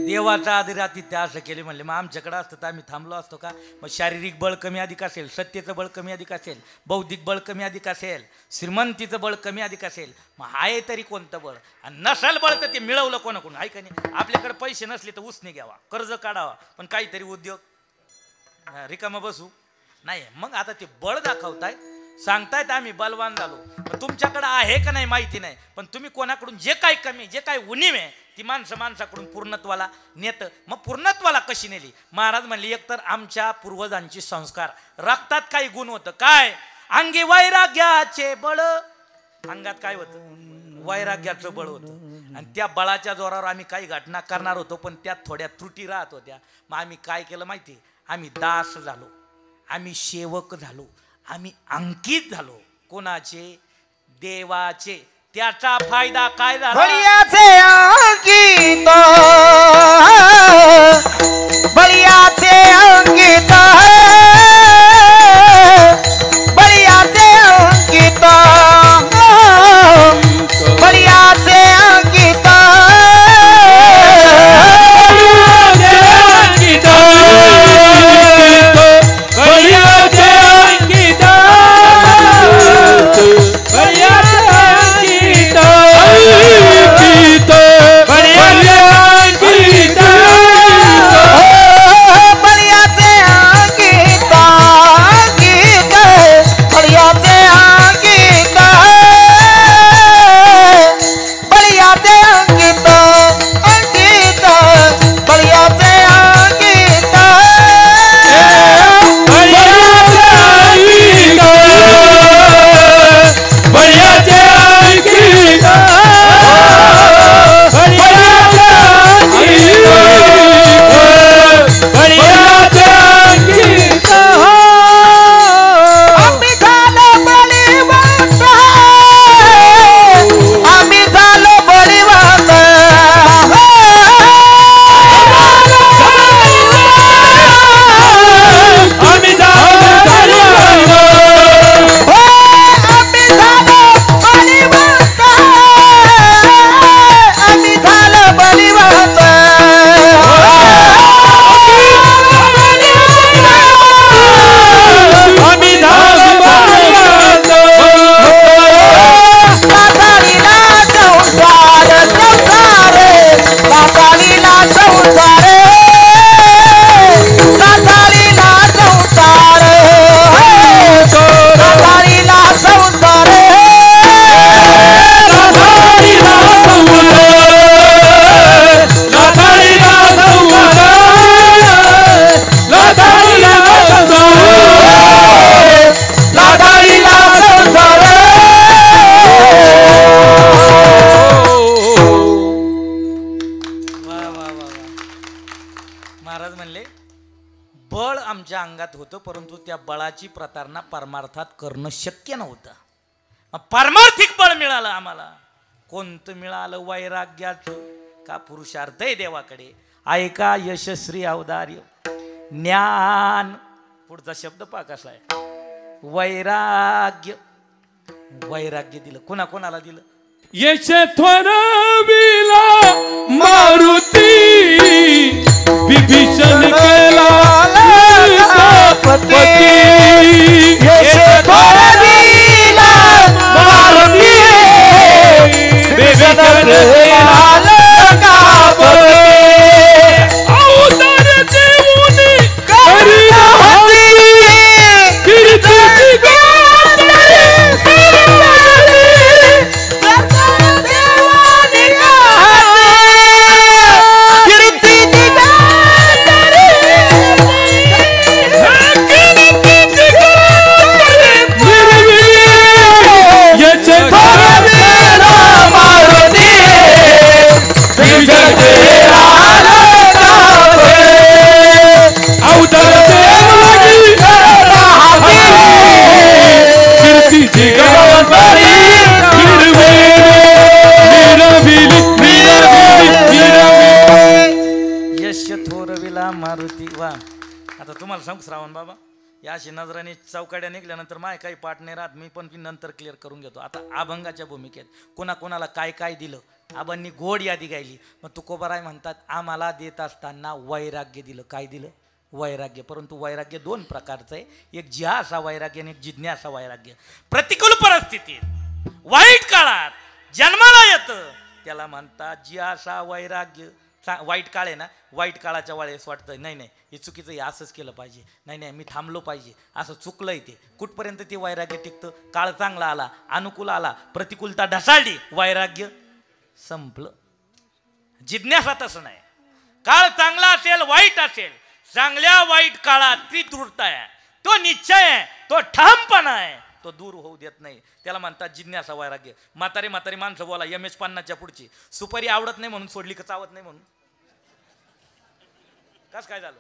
देवाचा आदिराती त्या असं केले म्हणले मग आमच्याकडे असतं तर आम्ही थांबलो असतो का मग शारीरिक बळ कमी अधिक असेल सत्तेचं बळ कमी अधिक असेल बौद्धिक बळ कमी अधिक असेल श्रीमंतीचं बळ कमी अधिक असेल मग आहे तरी कोणतं बळ आणि नसेल बळ तर ते मिळवलं कोणाकडून आहे का नाही आपल्याकडे पैसे नसले तर उसने घ्यावा कर्ज काढावा पण काहीतरी उद्योग रिकामं बसू नाही मग आता ते बळ दाखवताय सांगतायत आम्ही बलवान झालो पण तुमच्याकडे आहे का नाही माहिती नाही पण तुम्ही कोणाकडून जे काही कमी जे काही उणीव आहे ती माणसाकडून पूर्णत्वाला नेतं मग पूर्णत्वाला कशी नेली महाराज म्हणले एकतर आमच्या पूर्वजांचे संस्कार रक्तात काही गुण होतं काय अंगी वैराग्याचे बळ अंगात काय होतं वैराग्याचं बळ होतं आणि त्या बळाच्या जोरावर आम्ही काही घटना करणार होतो पण त्यात थोड्या त्रुटी राहत होत्या मग आम्ही काय केलं माहिती आम्ही दास झालो आम्ही सेवक झालो आम्ही अंकित झालो कोणाचे देवाचे त्याचा फायदा काय झाला बळियाचे अंकित बळियाचे अंकित बळियाचे अंकित बळियाचे अंकित बळ आमच्या अंगात होतं, परंतु त्या बळाची प्रतारणा परमार्थात करणं शक्य नव्हतं. मग पारमार्थिक बळ मिळालं आम्हाला. कोणतं मिळालं? वैराग्याचं. का पुरुषार्थ आहे देवाकडे. ऐका यशस्वी अवतार्य ज्ञान. पुढचा शब्द पहा कसा आहे. वैराग्य. वैराग्य दिलं कोणाला दिलं? यश थोरविला मारुती विभीषण केला पती. यश थोरविला मारुती विभीषण केला पती. अवतार देऊनी करिला हती कीर्ती मारुती. वा. आता तुम्हाला सांगू श्रावण बाबा, या अशी नजराने चौकाड्या निघल्यानंतर माय काही पाठ नाही राहत. मी पण नंतर क्लिअर करून घेतो. आता अभंगाच्या भूमिकेत कोणाला काय काय दिलं. आबांनी गोड यादी गायली. मग तुकोबाराय म्हणतात आम्हाला देत असताना वैराग्य दिलं. काय दिलं? वैराग्य. परंतु वैराग्य दोन प्रकारचं आहे. एक जिहासा वैराग्य आणि एक जिज्ञासा वैराग्य. प्रतिकूल परिस्थितीत वाईट काळात जन्माला येतं त्याला म्हणतात जिहासा वैराग्य. वाईट काळ आहे ना, वाईट काळाच्या वेळेस वाटतं नाही हे चुकीचं, हे असंच केलं पाहिजे, नाही मी थांबलो पाहिजे, असं चुकलंय ते. कुठपर्यंत ते वैराग्य टिकतं? काळ चांगला आला, अनुकूल आला, प्रतिकूलता ढसाळली, वैराग्य संपलं. जिज्ञासा तसं नाही. काळ चांगला असेल वाईट असेल, चांगल्या वाईट काळात ती दृढता आहे, तो निश्चय आहे, तो ठामपणा आहे, तो दूर होऊ देत नाही. त्याला म्हणतात जिज्ञासा वैराग्य. म्हातारी माणसं बोला MS-50च्या पुढची. सुपारी आवडत नाही म्हणून सोडली का चावत नाही म्हणून? कस काय झालं?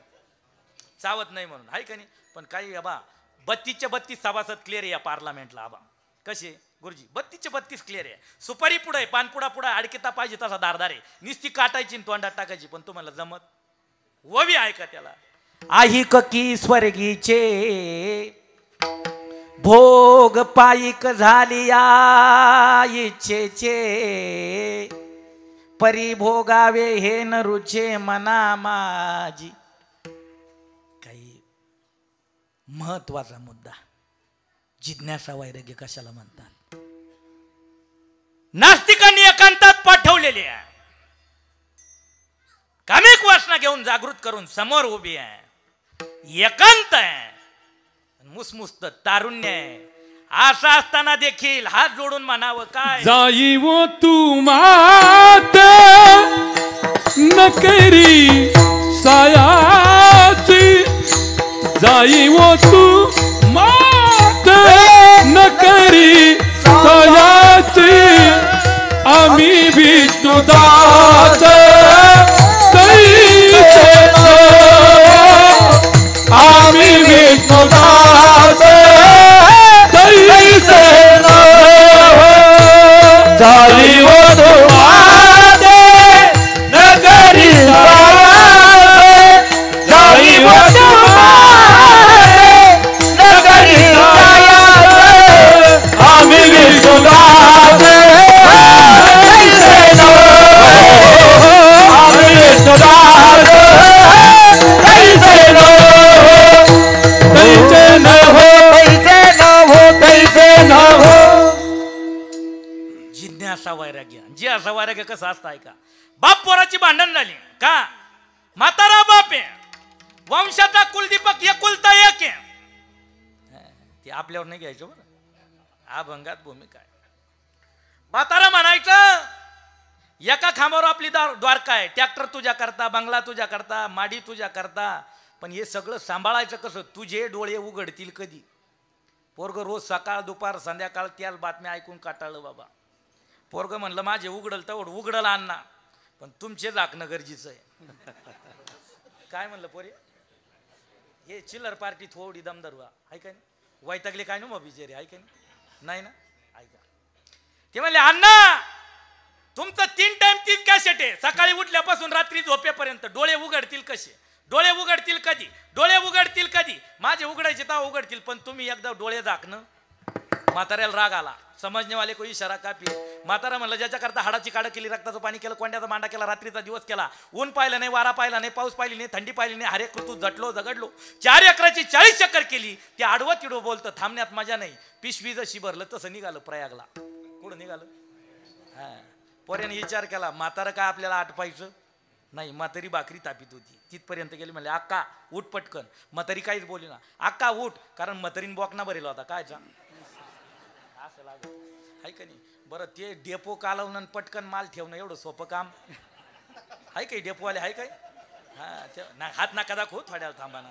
चावत नाही म्हणून, आहे का नाही? पण काही आबा 32 सभासद क्लिअर आहे या पार्लमेंटला. आबा कसे गुरुजी 32 क्लिअर आहे. सुपारी पुढे, पानपुडा पुढे, अडकिता पाहिजे तसा धारदार आहे. नुसती काटायची तोंडात टाकायची. पण तुम्हाला जमत ववी आहे का त्याला? आहिक की स्वर्गीचे भोग पायिक झाली या इच्छेचे, परिभोगावे हे न रुचे मना माझी. काही महत्वाचा मुद्दा. जिज्ञासा वैराग्य कशाला म्हणतात? नास्तिकांनी एकांतात पाठवलेले आहे. कामिक वासना घेऊन जागृत करून समोर उभी आहे. एकांत आहे, मुसमुस्त तारुण्य आहे. असं असताना देखील हात जोडून म्हणावं काय? जाई वो तू मात न करी सायाची, जाई वो तू मात न करी सायाची, आम्ही विष्णुदास आम्ही विष्णुदास जाई वो तुमादे नगरी जाई वो तुमादे नगरी आम्ही विष्णुदास आम्ही विष्णुदास जिज्ञासा वैराग्य. जी असा वैराग्य कसं असतं ऐका. बाप पोराची भांडण झाली का? म्हातारा बाप आहे, वंशाचा कुलदीपक एकुलता एक आहे. ते आपल्यावर नाही घ्यायचं बरं. अभंगात भूमिका आहे. म्हातारा म्हणायचं एका खांबावर आपली द्वारका आहे. ट्रॅक्टर तुझ्या करता, बंगला तुझ्या करता, माडी तुझ्या करता. पण हे सगळं सांभाळायचं कसं? तुझे डोळे उघडतील कधी? पोरग रोज सकाळ दुपार संध्याकाळ त्याच बातम्या ऐकून काटाळलं बाबा. पोरग म्हणलं माझे उघडल तर उघडल अण्णा, पण तुमचे झाकणं गरजेचं आहे. काय म्हणलं पोरे? हे चिल्लर पार्टी थोडी दमदार आहे का नाही वैतागले काय ना मग बिचारी आहे का नाही ना ऐका ते म्हणले अण्णा तुमचं 3 टाइम 3 कॅसेट आहे सकाळी उठल्यापासून रात्री झोपेपर्यंत डोळे उघडतील कसे डोळे उघडतील कधी डोळे उघडतील कधी माझे उघडायचे तेव्हा उघडतील पण तुम्ही एकदा डोळे झाकणं म्हाताऱ्याला राग आला समजणेवाले को इशारा कापी म्हातारा म्हणलं ज्याच्या करता हाडाची काढ केली रक्ताचं पाणी केलं कोंड्याचा मांडा केला रात्रीचा दिवस केला ऊन पाहिलं नाही वारा पाहिला नाही पाऊस पाहिली नाही थंडी पाहिली नाही हरेक ऋतू झटलो झगडलो 4 एकराची 40 चक्कर केली ते आडवं तिडवं बोलतं थांबण्यात मजा नाही पिशवी जशी भरलं तसं निघालं प्रयागला कुठं निघालं हा पोऱ्याने विचार केला म्हातारं काय आपल्याला आटपायचं नाही म्हातारी भाकरी तापीत होती तिथपर्यंत गेली म्हणले अक्का उठ पटकन म्हातारी काहीच बोलली ना अक्का उठ कारण म्हातारीने बॉकना भरेला होता कायचा असं लागलं आहे का नाही बरं ते डेपो कालवणं पटकन माल ठेवणं एवढं सोपं काम आहे काही डेपोवाले आहे काय हा ते हात नाका दाखवू थोड्याला थांबा ना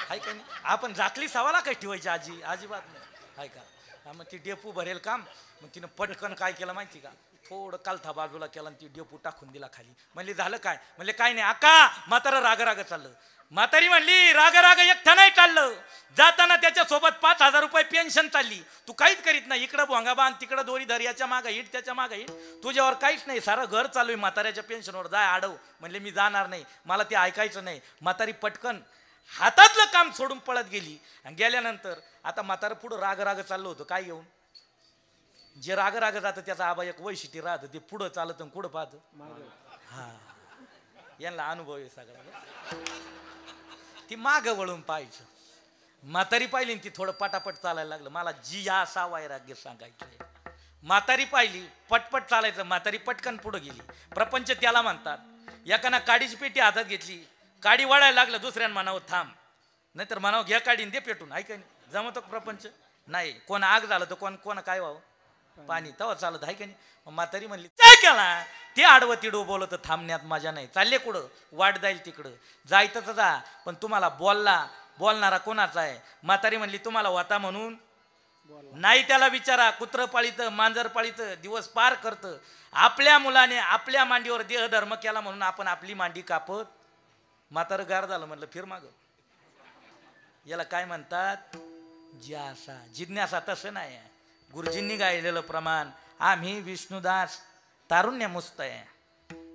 आहे का नाही आपण झाकली सवाला काय ठेवायची आजी अजिबात नाही आहे का हा मग ती डेपू भरेल काम मग तिनं पटकन काय केलं माहिती का थोडं कालथा बाजूला केला आणि ती डेपू टाकून दिला खाली म्हणली झालं काय म्हणले काय नाही अक्का म्हातारा राग राग चाललं म्हातारी म्हणली राग राग एकटा नाही चाललं जाताना त्याच्यासोबत 5,000 रुपये पेन्शन चालली तू काहीच करीत नाही इकडं भोंगा बांध तिकडं दोरी धर याच्या मागं हिट त्याच्या मागं हिट तुझ्यावर काहीच नाही सारं घर चालू आहे म्हाताऱ्याच्या पेन्शनवर जाय आडव म्हणले मी जाणार नाही मला ते ऐकायचं नाही म्हातारी पटकन हातातलं काम सोडून पळत गेली आणि गेल्यानंतर आता म्हातारं पुढं राग राग चाललं होतं काय येऊन जे राग राग जातं त्याचा आबा एक वैशिष्ट्य राहतं ते पुढं चालत कुठं पाहतं हा यांना अनुभव आहे सगळा ती माग वळून पाहायचं म्हातारी पाहिली ती थोडं पटापट चालायला लागलं मला जी हा असा वैराग्य सांगायचं म्हातारी पाहिली पटपट चालायचं म्हातारी पटकन पुढं गेली प्रपंच त्याला म्हणतात एकानं काडीची पेटी हातात घेतली काडी वळायला लागलं दुसऱ्यानं म्हणावं थांब नाहीतर म्हणावं घ्या काढीन दे पेटून ऐका नाही जमतो प्रपंच नाही कोण आग झालं तर कोण काय व्हावं पाणी तवा चालत आहे का नाही म्हातारी म्हणली काय केला ते आडवं तिडवं बोलत थांबण्यात मजा नाही चालले कुठं वाट जाईल तिकडं जायचं जा पण तुम्हाला बोलणारा कोणाचा आहे म्हातारी म्हणली तुम्हाला होता म्हणून नाही त्याला विचारा कुत्र पाळीत मांजर पाळीत दिवस पार करतं आपल्या मुलाने आपल्या मांडीवर देहधर्म केला म्हणून आपण आपली मांडी कापत म्हातारं गार झालं म्हणलं फिर माग याला काय म्हणतात जिज्ञासा जिज्ञासा तसं नाही आहे गुरुजींनी गायलेलं प्रमाण आम्ही विष्णुदास तारुण्य मुस्त आहे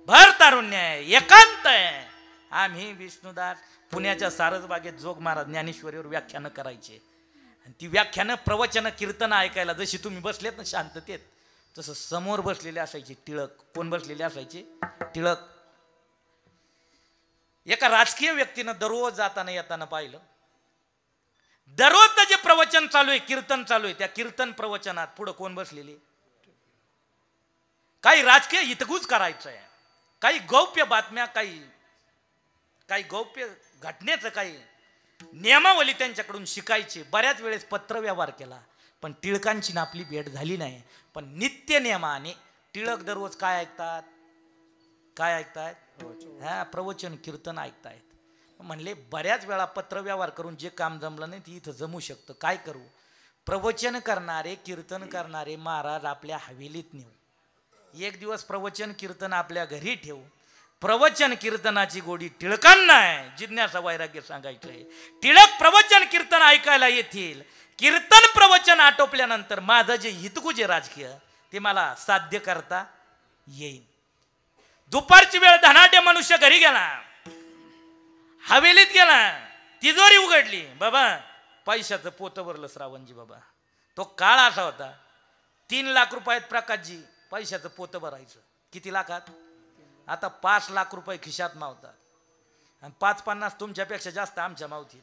भर तारुण्य आहे एकांत आहे आम्ही विष्णुदास पुण्याच्या सारसबागेत जोग महाराज ज्ञानेश्वरीवर व्याख्यानं करायचे आणि ती व्याख्यानं प्रवचन कीर्तन ऐकायला जशी तुम्ही बसलेत ना शांततेत तसं समोर बसलेले असायचे टिळक कोण बसलेले असायचे टिळक एका राजकीय व्यक्तीनं दररोज जाताना येताना पाहिलं दररोजचं जे प्रवचन चालू आहे कीर्तन चालू आहे त्या कीर्तन प्रवचनात पुढं कोण बसलेले काही राजकीय हितगुज करायचं आहे काही गौप्य बातम्या काही गौप्य घटनेचं काही नियमावली त्यांच्याकडून शिकायची बऱ्याच वेळेस पत्रव्यवहार केला पण टिळकांची ना आपली भेट झाली नाही पण नित्य नियमाने टिळक दररोज काय ऐकतायत हा प्रवचन कीर्तन ऐकतायत म्हणले बऱ्याच वेळा पत्रव्यवहार करून जे काम जमलं नाही ते इथं जमू शकतं काय करू प्रवचन करणारे कीर्तन करणारे महाराज आपल्या हवेलीत नेऊ एक दिवस प्रवचन कीर्तन आपल्या घरी ठेवू प्रवचन कीर्तनाची गोडी टिळकांना आहे जिज्ञासा वैराग्य सांगायचं आहे टिळक प्रवचन कीर्तन ऐकायला येतील कीर्तन प्रवचन आटोपल्यानंतर माझं जे हितगुज आहे राजकीय ते मला साध्य करता येईल दुपारची वेळ धनाढ्य मनुष्य घरी गेला हवेलीत गेला तिजोरी उघडली बाबा पैशाचं पोतं भरलं श्रावणजी बाबा तो काळ असा होता 3 लाख रुपयात प्रकाशजी पैशाचं पोतं भरायचं किती लाखात आता 5 लाख रुपये खिशात मावतात आणि 5-50 तुमच्यापेक्षा जास्त आमच्या मावतील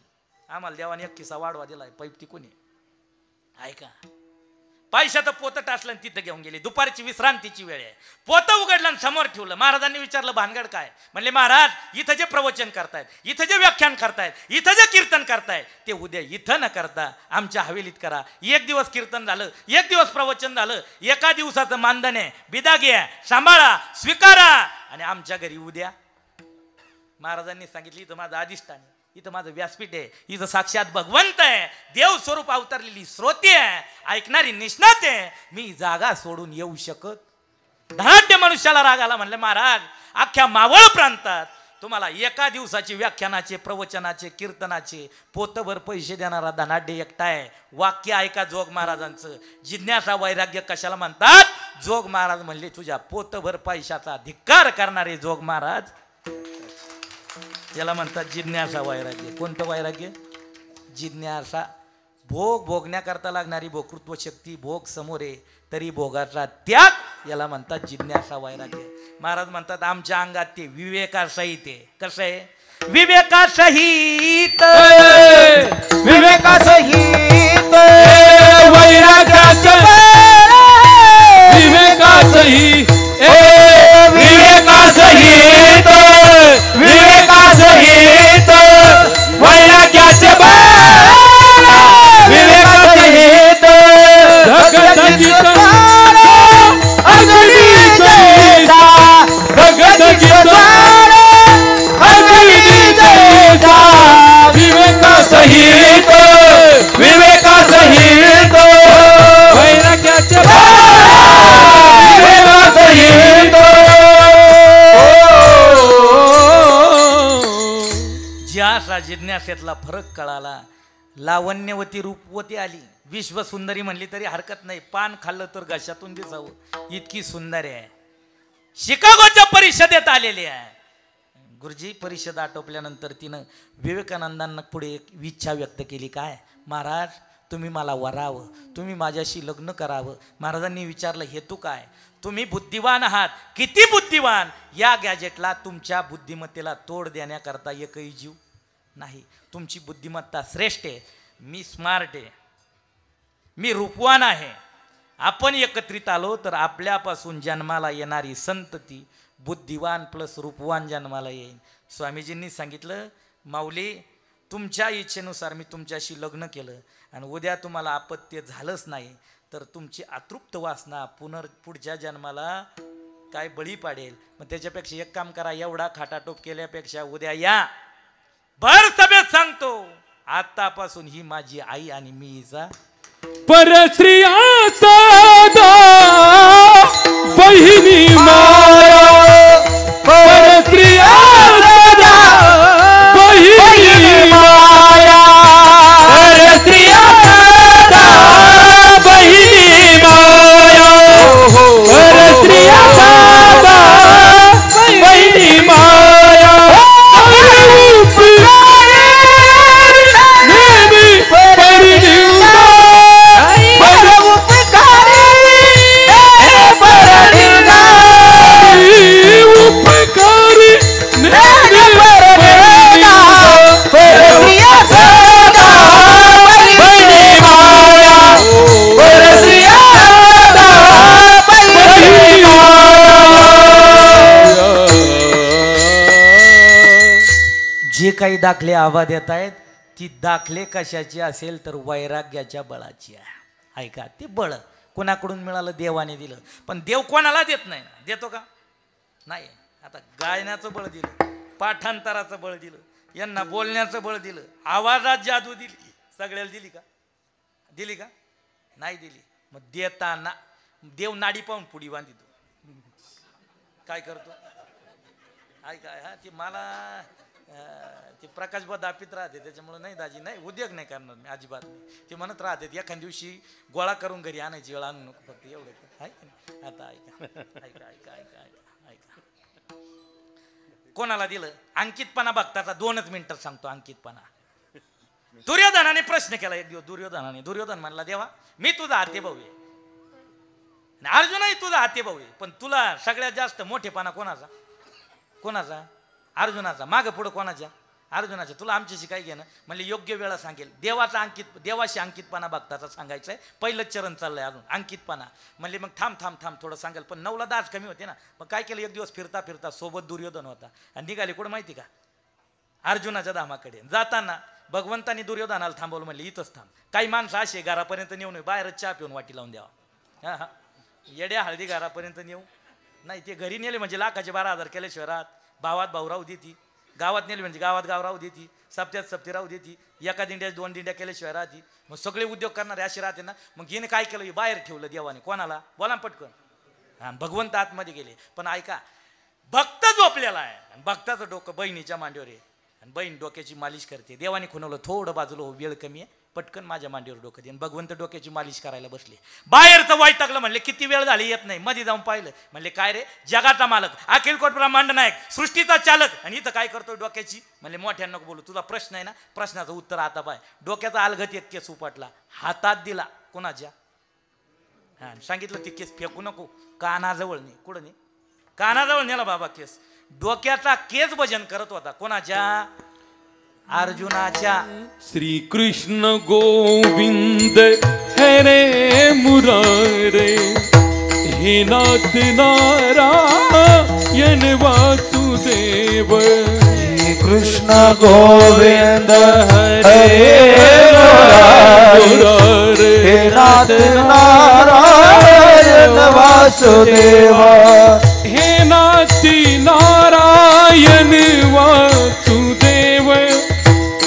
आम्हाला देवाने 1 किस्सा वाढवा दिलाय पैप ती कोणी ऐका पैशाचं पोतं टासलं आणि तिथं घेऊन गेली दुपारची विश्रांतीची वेळ आहे पोतं उघडलं आणि समोर ठेवलं महाराजांनी विचारलं भानगड काय म्हणले महाराज इथं जे प्रवचन करतायत इथं जे व्याख्यान करतायत इथं जे कीर्तन करतायत ते उद्या इथं न करता आमच्या हवेलीत करा 1 दिवस कीर्तन झालं 1 दिवस प्रवचन झालं एका दिवसाचं मानधन आहे बिदागी आहे सांभाळा स्वीकारा आणि आमच्या घरी उद्या महाराजांनी सांगितलं इथं माझं अधिष्ठान आहे इथं माझं व्यासपीठ आहे इथं साक्षात भगवंत आहे देव स्वरूप अवतरलेली श्रोते आहे ऐकणारी निष्णात आहे मी जागा सोडून येऊ शकत धनाढ्य मनुष्याला राग आला म्हणलं महाराज अख्ख्या मावळ प्रांतात तुम्हाला एका दिवसाची व्याख्यानाचे प्रवचनाचे कीर्तनाचे पोतभर पैसे देणारा धनाढ्य एकटा आहे. वाक्य ऐका जोग महाराजांचं. जिज्ञासा वैराग्य कशाला म्हणतात? जोग महाराज म्हणले तुझ्या पोतभर पैशाचा धिक्कार करणारे जोग महाराज याला म्हणतात जिज्ञासा वैराग्य. कोणतं वैराग्य? जिज्ञासा. भोग भोगण्याकरता लागणारी भोक्तृत्व शक्ती भोग समोर आहे तरी भोगाचा त्याग याला म्हणतात जिज्ञासा वैराग्य. महाराज म्हणतात आमच्या अंगात ते विवेकासहित आहे. कसं आहे? विवेकासहित विवेकासहित वैराग्याचं विवेकासहित विवेकासहित विवेकासहित वैराग्याचे विवेकासहित धगधगीत विवेकासहित विवेकासहित वैराग्याचे विवेकासहित ज्या जिज्ञासेतला फरक कळाला. लावण्यवती रूपवती आली. विश्वसुंदरी म्हणली तरी हरकत नाही. पान खाल्लं तर घशातून दिसावं इतकी सुंदर आहे. शिकागोच्या परिषदेत आलेली आहे. गुरुजी परिषद आटोपल्यानंतर तिनं विवेकानंदांना पुढे एक इच्छा व्यक्त केली. काय? महाराज तुम्ही मला वरावं, तुम्ही माझ्याशी लग्न करावं. महाराजांनी विचारलं हेतू काय? तुम्ही बुद्धिवान आहात. किती बुद्धिवान? या गॅजेटला तुमच्या बुद्धिमत्तेला तोड देण्याकरता एकही जीव नाही. तुमची बुद्धिमत्ता श्रेष्ठ आहे. मी स्मार्ट आहे. मी रूपवान आहे. आपण एकत्रित आलो तर आपल्यापासून जन्माला येणारी संतती बुद्धिवान प्लस रूपवान जन्माला येईल. स्वामीजींनी सांगितलं माऊली तुमच्या इच्छेनुसार मी तुमच्याशी लग्न केलं आणि उद्या तुम्हाला अपत्य झालंच नाही तर तुमची अतृप्त वासना पुढच्या जन्माला काय बळी पाडेल. मग त्याच्यापेक्षा एक काम करा. एवढा खाटाटोप केल्यापेक्षा उद्या या भर सभेत सांगतो आतापासून ही माझी आई आणि मी हिचा परस्त्रियाचा बहिणी माया परस्त्रियाचा बहिणी माया परस्त्रियाचा बहिणी माया परस्त्रियाचा बहिणी माया जे काही दाखले आवाज येत आहेत ती दाखले कशाची असेल तर वैराग्याच्या बळाची आहे. ऐका ते बळ कोणाकडून मिळालं? देवाने दिलं. पण देव कोणाला देत नाही ना. देतो का? नाही. आता गायनाचं बळ दिलं, पाठांतराचं बळ दिलं, यांना बोलण्याचं बळ दिलं, आवाजात जादू दिली. सगळ्याला दिली का? दिली का? नाही दिली. मग देताना देव नाडी पाहून पुढी बांधितो. काय करतो? ऐका हा ती मला ते प्रकाश दापित राहते त्याच्यामुळे नाही दाजी नाही उद्योग नाही करणार मी अजिबात नाही. ते म्हणत राहते एखाद्या दिवशी गोळा करून घरी आणायची वेळ आणू नको फक्त एवढं. आता ऐका ऐका ऐका ऐका ऐका ऐका कोणाला दिलं? अंकितपणा भक्ताचा. 2च मिनिटात सांगतो अंकितपणा. दुर्योधनाने प्रश्न केला एक दिवस. दुर्योधन म्हणला देवा मी तुझा हाते भाऊ आहे अर्जुनही तुझा हाते भाऊ आहे पण तुला सगळ्यात जास्त मोठेपणा कोणाचा? कोणाचा? अर्जुनाचा. मागं पुढं कोणाच्या? अर्जुनाच्या. तुला आमच्याशी काय घेणं? म्हणजे योग्य वेळा सांगेल. देवाशी अंकितपणा भक्ताचा सांगायचा आहे. पहिलंच चरण चाललंय अजून अंकितपणा. म्हणले मग थांब थोडं सांगेल. पण 9ला दाज कमी होते ना. मग काय केलं? एक दिवस फिरता फिरता सोबत दुर्योधन होता आणि निघाले कुठं माहिती का? अर्जुनाच्या धामाकडे. जाताना भगवंतानी दुर्योधनाला थांबवलं. म्हणले इथंच थांब. काही माणसं असे घरापर्यंत नेऊ नये बाहेरच चहा पिऊन वाटी लावून द्यावा. हा येड्या हळदी घरापर्यंत नेऊ नाही. ते घरी नेले म्हणजे लाखाचे 12,000 केल्याशिवाय राहत. भावात भाऊ राहू देती. गावात नेली म्हणजे गावात गाव राहू देती. सप्त्यात सप्ती राहू देती. एका दिंड्यात 2 दिंड्या केल्याशिवाय राहती. मग सगळे उद्योग करणारे असे राहते ना. मग हिने काय केलं? बाहेर ठेवलं देवाने. कोणाला? बोला पटकन. हा भगवंत आतमध्ये गेले. पण ऐका भक्त झोपलेला आहे भक्ताचं डोकं बहिणीच्या मांडीवर आहे आणि बहीण डोक्याची मालिश करते. देवाने खुणवलं थोडं बाजूला हो, वेळ कमी आहे, पटकन माझ्या मांडीवर डोकं दे. भगवंत डोक्याची मालिश करायला बसले. बाहेरचं वैतागलं, म्हणले किती वेळ झाली येत नाही. मध्ये जाऊन पाहिलं, म्हणले काय रे, जगाचा मालक, अखिलकोट ब्रह्मांड नायक, सृष्टीचा चालक, आणि इथं काय करतोय डोक्याची. म्हणले मोठ्या नको बोलू, तुझा प्रश्न आहे ना, प्रश्नाचं उत्तर आता पाय. डोक्याचा अलगत एक केस उपटला, हातात दिला कोणाच्या, हा, सांगितलं ती केस फेकू नको, कानाजवळ नाही. कुठं नाही, कानाजवळ नेला बाबा केस. डोक्याचा केस भजन करत होता कोणाच्या, अर्जुनाच्या. श्री कृष्ण गोविंद हरे मुरारे, हे नाथ नारायण वासुदेव. कृष्ण गोविंद हरे मुरारे, हे नाथ नारायण वासुदेव. हे नाथ नारायण वासुदेव,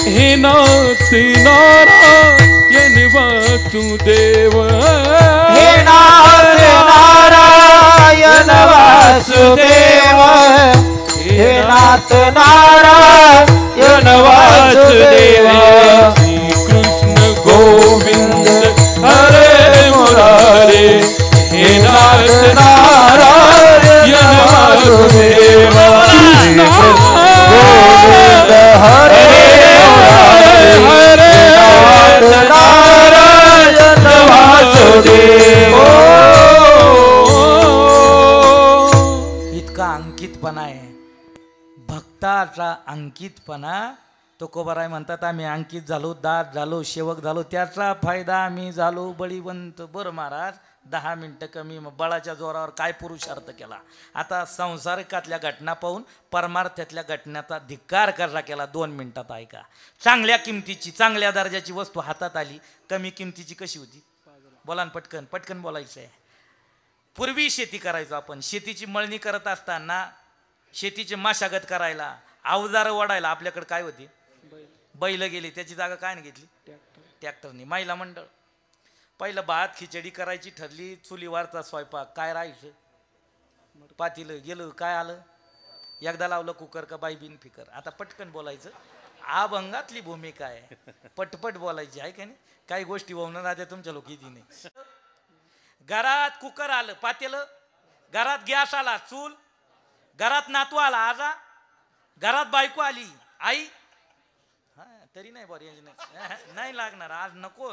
हे नाथ नारायण वासुदेव. हे नाथ नारायण वासुदेव, हे नाथ नारायण वासुदेव. श्री कृष्ण गोविंद हरे मुरारे, हे नाथ नारायण वासुदेव. गोविंद हरे हरे नारायण वासुदेव. इतका अंकितपणा आहे भक्ताचा, अंकितपणा. तुकोबाराय म्हणतात आम्ही अंकित झालो, दास झालो, सेवक झालो, त्याचा फायदा आम्ही झालो बळीवंत. बरं महाराज, 10 मिनटं कमी बळाच्या जोरावर काय पुरुषार्थ केला. आता संसारिकातल्या घटना पाहून परमार्थातल्या घटनेचा धिक्कार कसा केला 2 मिनिटात ऐका. चांगल्या किमतीची, चांगल्या दर्जाची वस्तू हातात आली, कमी किमतीची कशी होती बोला ना, पटकन पटकन बोलायचं आहे. पूर्वी शेती करायचो आपण, शेतीची मळणी करत असताना शेतीची मशागत करायला, अवजारं ओढायला आपल्याकडे काय होती, बैल गेली, त्याची जागा काय नाही घेतली, ट्रॅक्टरनी. महिला मंडळ, पहिलं भात खिचडी करायची ठरली, चुलीवरचा स्वयंपाक, काय राहायचं, पातीलं गेलं, काय आलं, एकदा लावलं कुकर का बाई बिन फिकर. आता पटकन बोलायचं, अभंगातली भूमिका आहे, पटपट बोलायची आहे का नाही. काही गोष्टी होऊन राहत्या तुमच्या लोक इथे नाही. घरात कुकर आलं, पातेलं, घरात गॅस आला, चूल, घरात नातू आला, आजा, घरात बायको आली, आई, हा तरी नाही बरं नाही लागणार आज नको.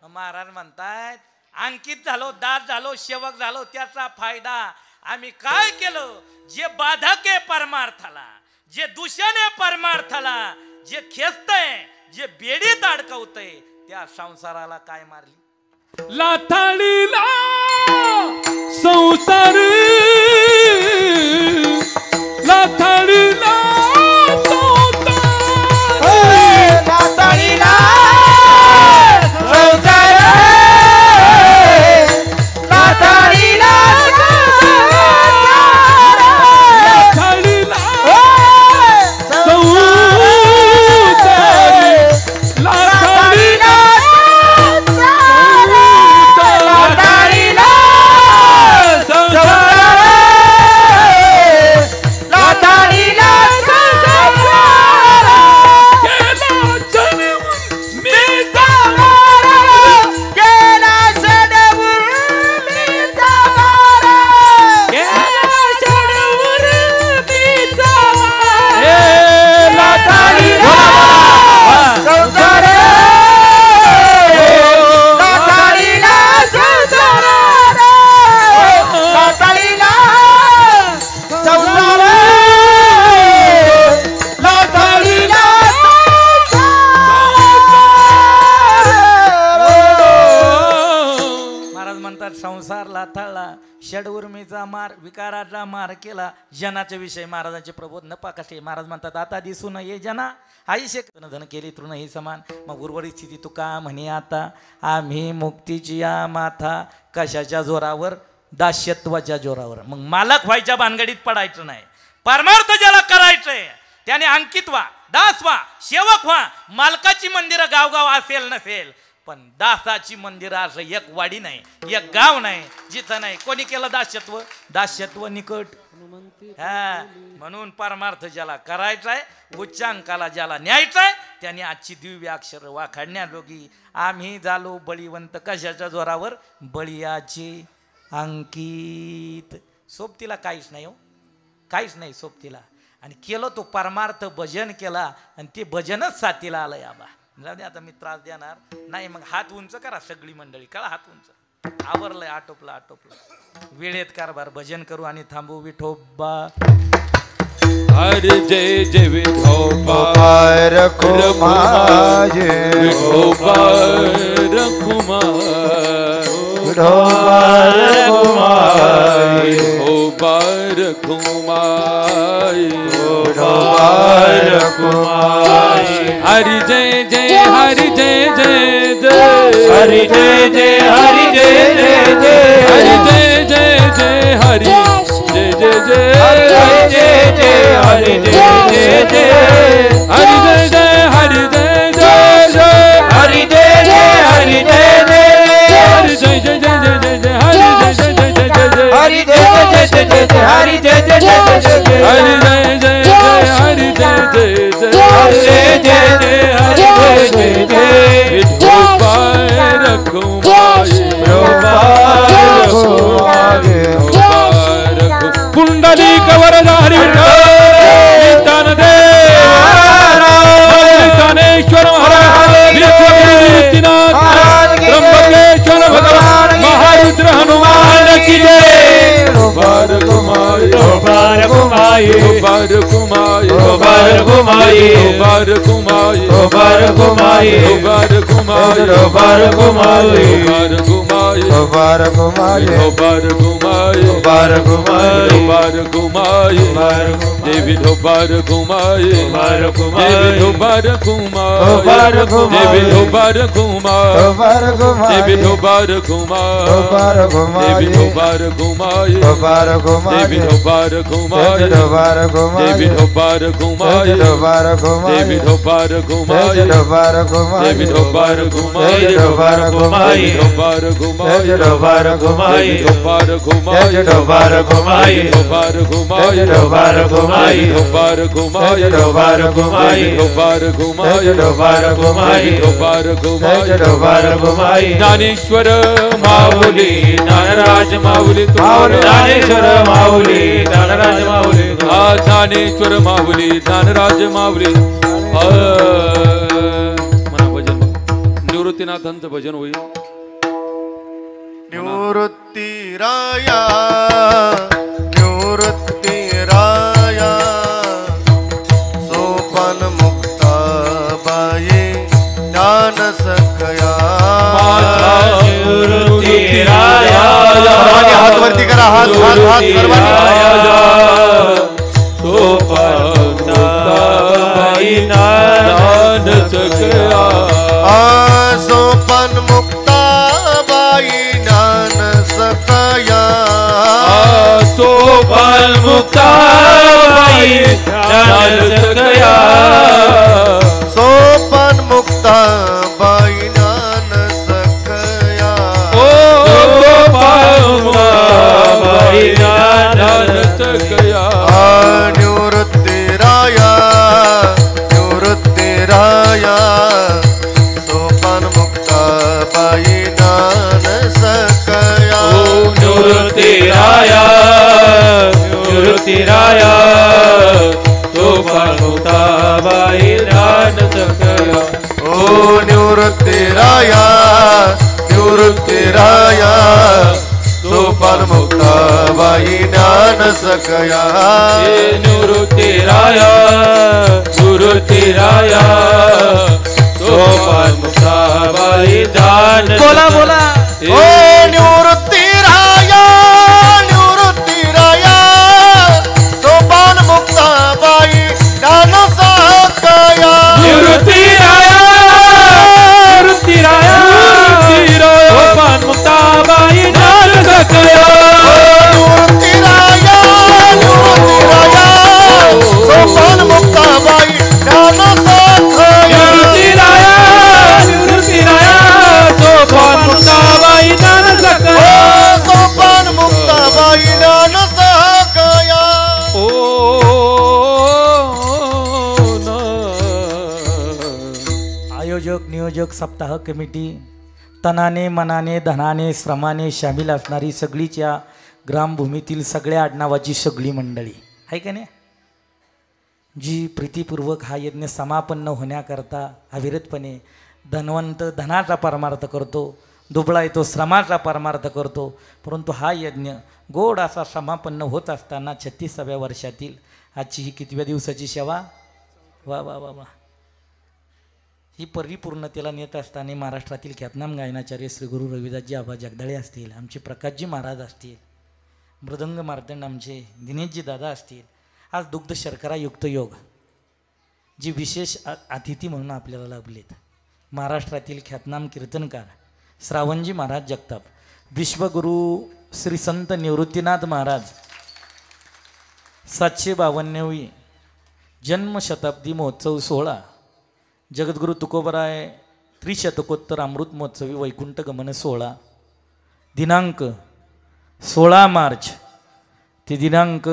महाराज म्हणतायत अंकित झालो, दास झालो, सेवक झालो, त्याचा फायदा आम्ही काय केलं. जे बाधक आहे परमार्थाला, जे दूषण आहे परमार्थाला, जे खेचतय, जे बेडीत अडकवतय, त्या संसाराला काय मारली, लाथाळीला संसार, लाथाळीला लाथाळीला संसार, लाथाळीला षडउर्मीचा मार, विकाराचा मार केला. जनाच्या विषयी महाराजांचे प्रबोध न पाकाशे. महाराज म्हणतात आता दिसून ये जना, आईशे धन केली तृण ही समान. मग उर्वरित स्थिती तुका म्हणे आता, आम्ही मुक्तीची या माथा, कशाच्या जोरावर, दास्यत्वाच्या जोरावर. मग मालक व्हायच्या भानगडीत पडायचं नाही. परमार्थ ज्याला करायचंय त्याने अंकित व्हा, दास व्हा, सेवक व्हा. मालकाची मंदिरं गावगाव असेल नसेल, पण दासाची मंदिरं असं एक वाडी नाही, एक गाव नाही जिथं नाही. कोणी केलं दास्यत्व, दास्यत्व निकट हा म्हणून परमार्थ ज्याला करायचाय उच्चांकाला ज्याला न्यायचाय त्याने आजची दिव्य अक्षर वाखाडण्याजोगी आम्ही झालो बळीवंत कशाच्या जोरावर बळीयाचे अंकित. सोबतीला काहीच नाही हो, काहीच नाही सोबतीला. आणि केलं तो परमार्थ भजन केला आणि ते भजनच साथीला आलं आबा. जाऊ दे आता मी त्रास देणार नाही. मग हात उंच करा सगळी मंडळी, कळा हात उंच. आवरलंय, आटोपलं आटोपलं. वेळेत कारभार भजन करू आणि थांबू. विठोबा हरे जय जय विठोबा रखुमार विठोबा रखुमार विठोबा रखुमार विठोबा रखुमार विठोबा रखुमार. हरि जय जय हरि जय जय जय हरि जय जय हरि जय जय जय हरि जय जय जय हरि जय जय जय हरि जय जय हरि जय जय जय हरि जय जय हरि जय जय जय हरि जय जय हरि जय जय हरि जय जय जय जय जय हरि जय जय जय जय जय हरि जय जय जय जय जय हरि जय जय जय जय जय हरि जय जय जय हरि जय जय जय हरि जय जय जय हरि जय जय जय विठोबा रखुमार पुंडलिक वरदारी विठ्ठल दे ज्ञानेश्वर महाराज विश्वगुरुनाथ त्र्यंबकेश्वर भगवान महारुद्र हनुमान की जय. गोपाल कुमारी गोपाल कुमारी गोपाल कुमारी गोपाल कुमारी गोपाल कुमारी गोपाल कुमारी गोपाल कुमारी गोपाल कुमारी गोपाल कुमारी गोपाल कुमारी गोपाल कुमारी गोपाल कुमारी गोपाल कुमारी देवी गोपाल कुमारी गोपाल देवी कुमारी गोपाल कुमारी गोपाल कुमारी देवी गोपाल कुमारी गोपाल देवी कुमारी गोपाल कुमारी गोपाल देवी कुमारी गोपाल कुमारी गोपाल देवी कुमारी गोपाल कुमारी गोपाल देवी कुमारी गोपाल कुमारी गोपाल देवी कुमारी गोपाल कुमारी गोपाल देवी कुमारी गोपाल कुमारी गोपाल कुमारी गोपाल कुमारी गोपाल कुमारी गोपाल कुमारी गोपाल कुमारी गोपाल कुमारी गोपाल कुमारी गोपाल कुमारी गोपाल कुमारी गोपाल कुमारी गोपाल कुमारी गोपाल कुमारी गोपाल कुमारी ज्ञानेश्वर माऊली ज्ञानराज माऊली ज्ञानेश्वर माऊली ज्ञानराज माऊली हा ज्ञानेश्वर माऊली ज्ञानराज माऊली म्हणा भजन निवृत्तीनाथांचं भजन होईल. निवृत्ती राया निवृत्ती राया सोपान मुक्ता बाई ज्ञान सखया निवृत्ती राया सर्वांनी हात वरती करा हात हात हात सर्वांनी सोपान मुक्ता बाई ज्ञान सखया सोपान मुक्ता बाई ज्ञान सखया सोपान मुक्ता बाई ज्ञान सखया सोपान मुक्ता बाई ज्ञान सखया निवृत्ती राया निवृत्ती राया सोपान मुक्ता बाई ज्ञान सखया निवृत्ती राया निवृत्ती राया सोपान मुक्ता बाई ज्ञान सखया ओ निवृत्ती राया निवृत्ती राया सोपान मुक्ता बाई ज्ञान सखया निवृत्ती राया निवृत्ती राया सोपान मुक्ता बाई ज्ञान बोला बोला ओ निवृत्ती राया निवृत्ती राया सोपान मुक्ता बाई ज्ञान सखया निवृत्ती राया निवृत्ती राया सोपान मुक्ता बाई ज्ञान सखया निवृत्ती राया निवृत्ती राया सोपान मुक्ता बाई ज्ञान सखया निवृत्ती राया निवृत्ती राया सोपान मुक्ता नियोजक सप्ताह कमिटी, तनाने मनाने धनाने श्रमाने शामिल असणारी सगळीच या ग्रामभूमीतील सगळ्या आडनावाची सगळी मंडळी आहे का नाही, जी प्रीतीपूर्वक हा यज्ञ समापन्न होण्याकरता अविरतपणे धनवंत धनाचा परमार्थ करतो, दुबळा येतो श्रमाचा परमार्थ करतो. परंतु हा यज्ञ गोड असा समापन्न होत असताना 36व्या वर्षातील आजची ही कितव्या दिवसाची सेवा, वा वा वा वा, ही परिपूर्णतेला नेत असताना महाराष्ट्रातील ख्यातनाम गायनाचार्य श्री गुरु रविदासजी आबा जगदाळे असतील, आमचे प्रकाशजी महाराज असतील, मृदंग मार्तंड आमचे दिनेशजी दादा असतील, आज दुग्ध शर्करा युक्त योग जी विशेष अतिथी म्हणून आपल्याला लाभलेत. महाराष्ट्रातील ख्यातनाम कीर्तनकार श्रावणजी महाराज जगताप, विश्वगुरु श्री संत निवृत्तीनाथ महाराज 752वी जन्मशताब्दी महोत्सव सोहळा, जगद्गुरु तुकोबराय त्रिशतकोत्तर अमृत महोत्सवी वैकुंठ गमन सोहळा दिनांक 16 मार्च ते दिनांक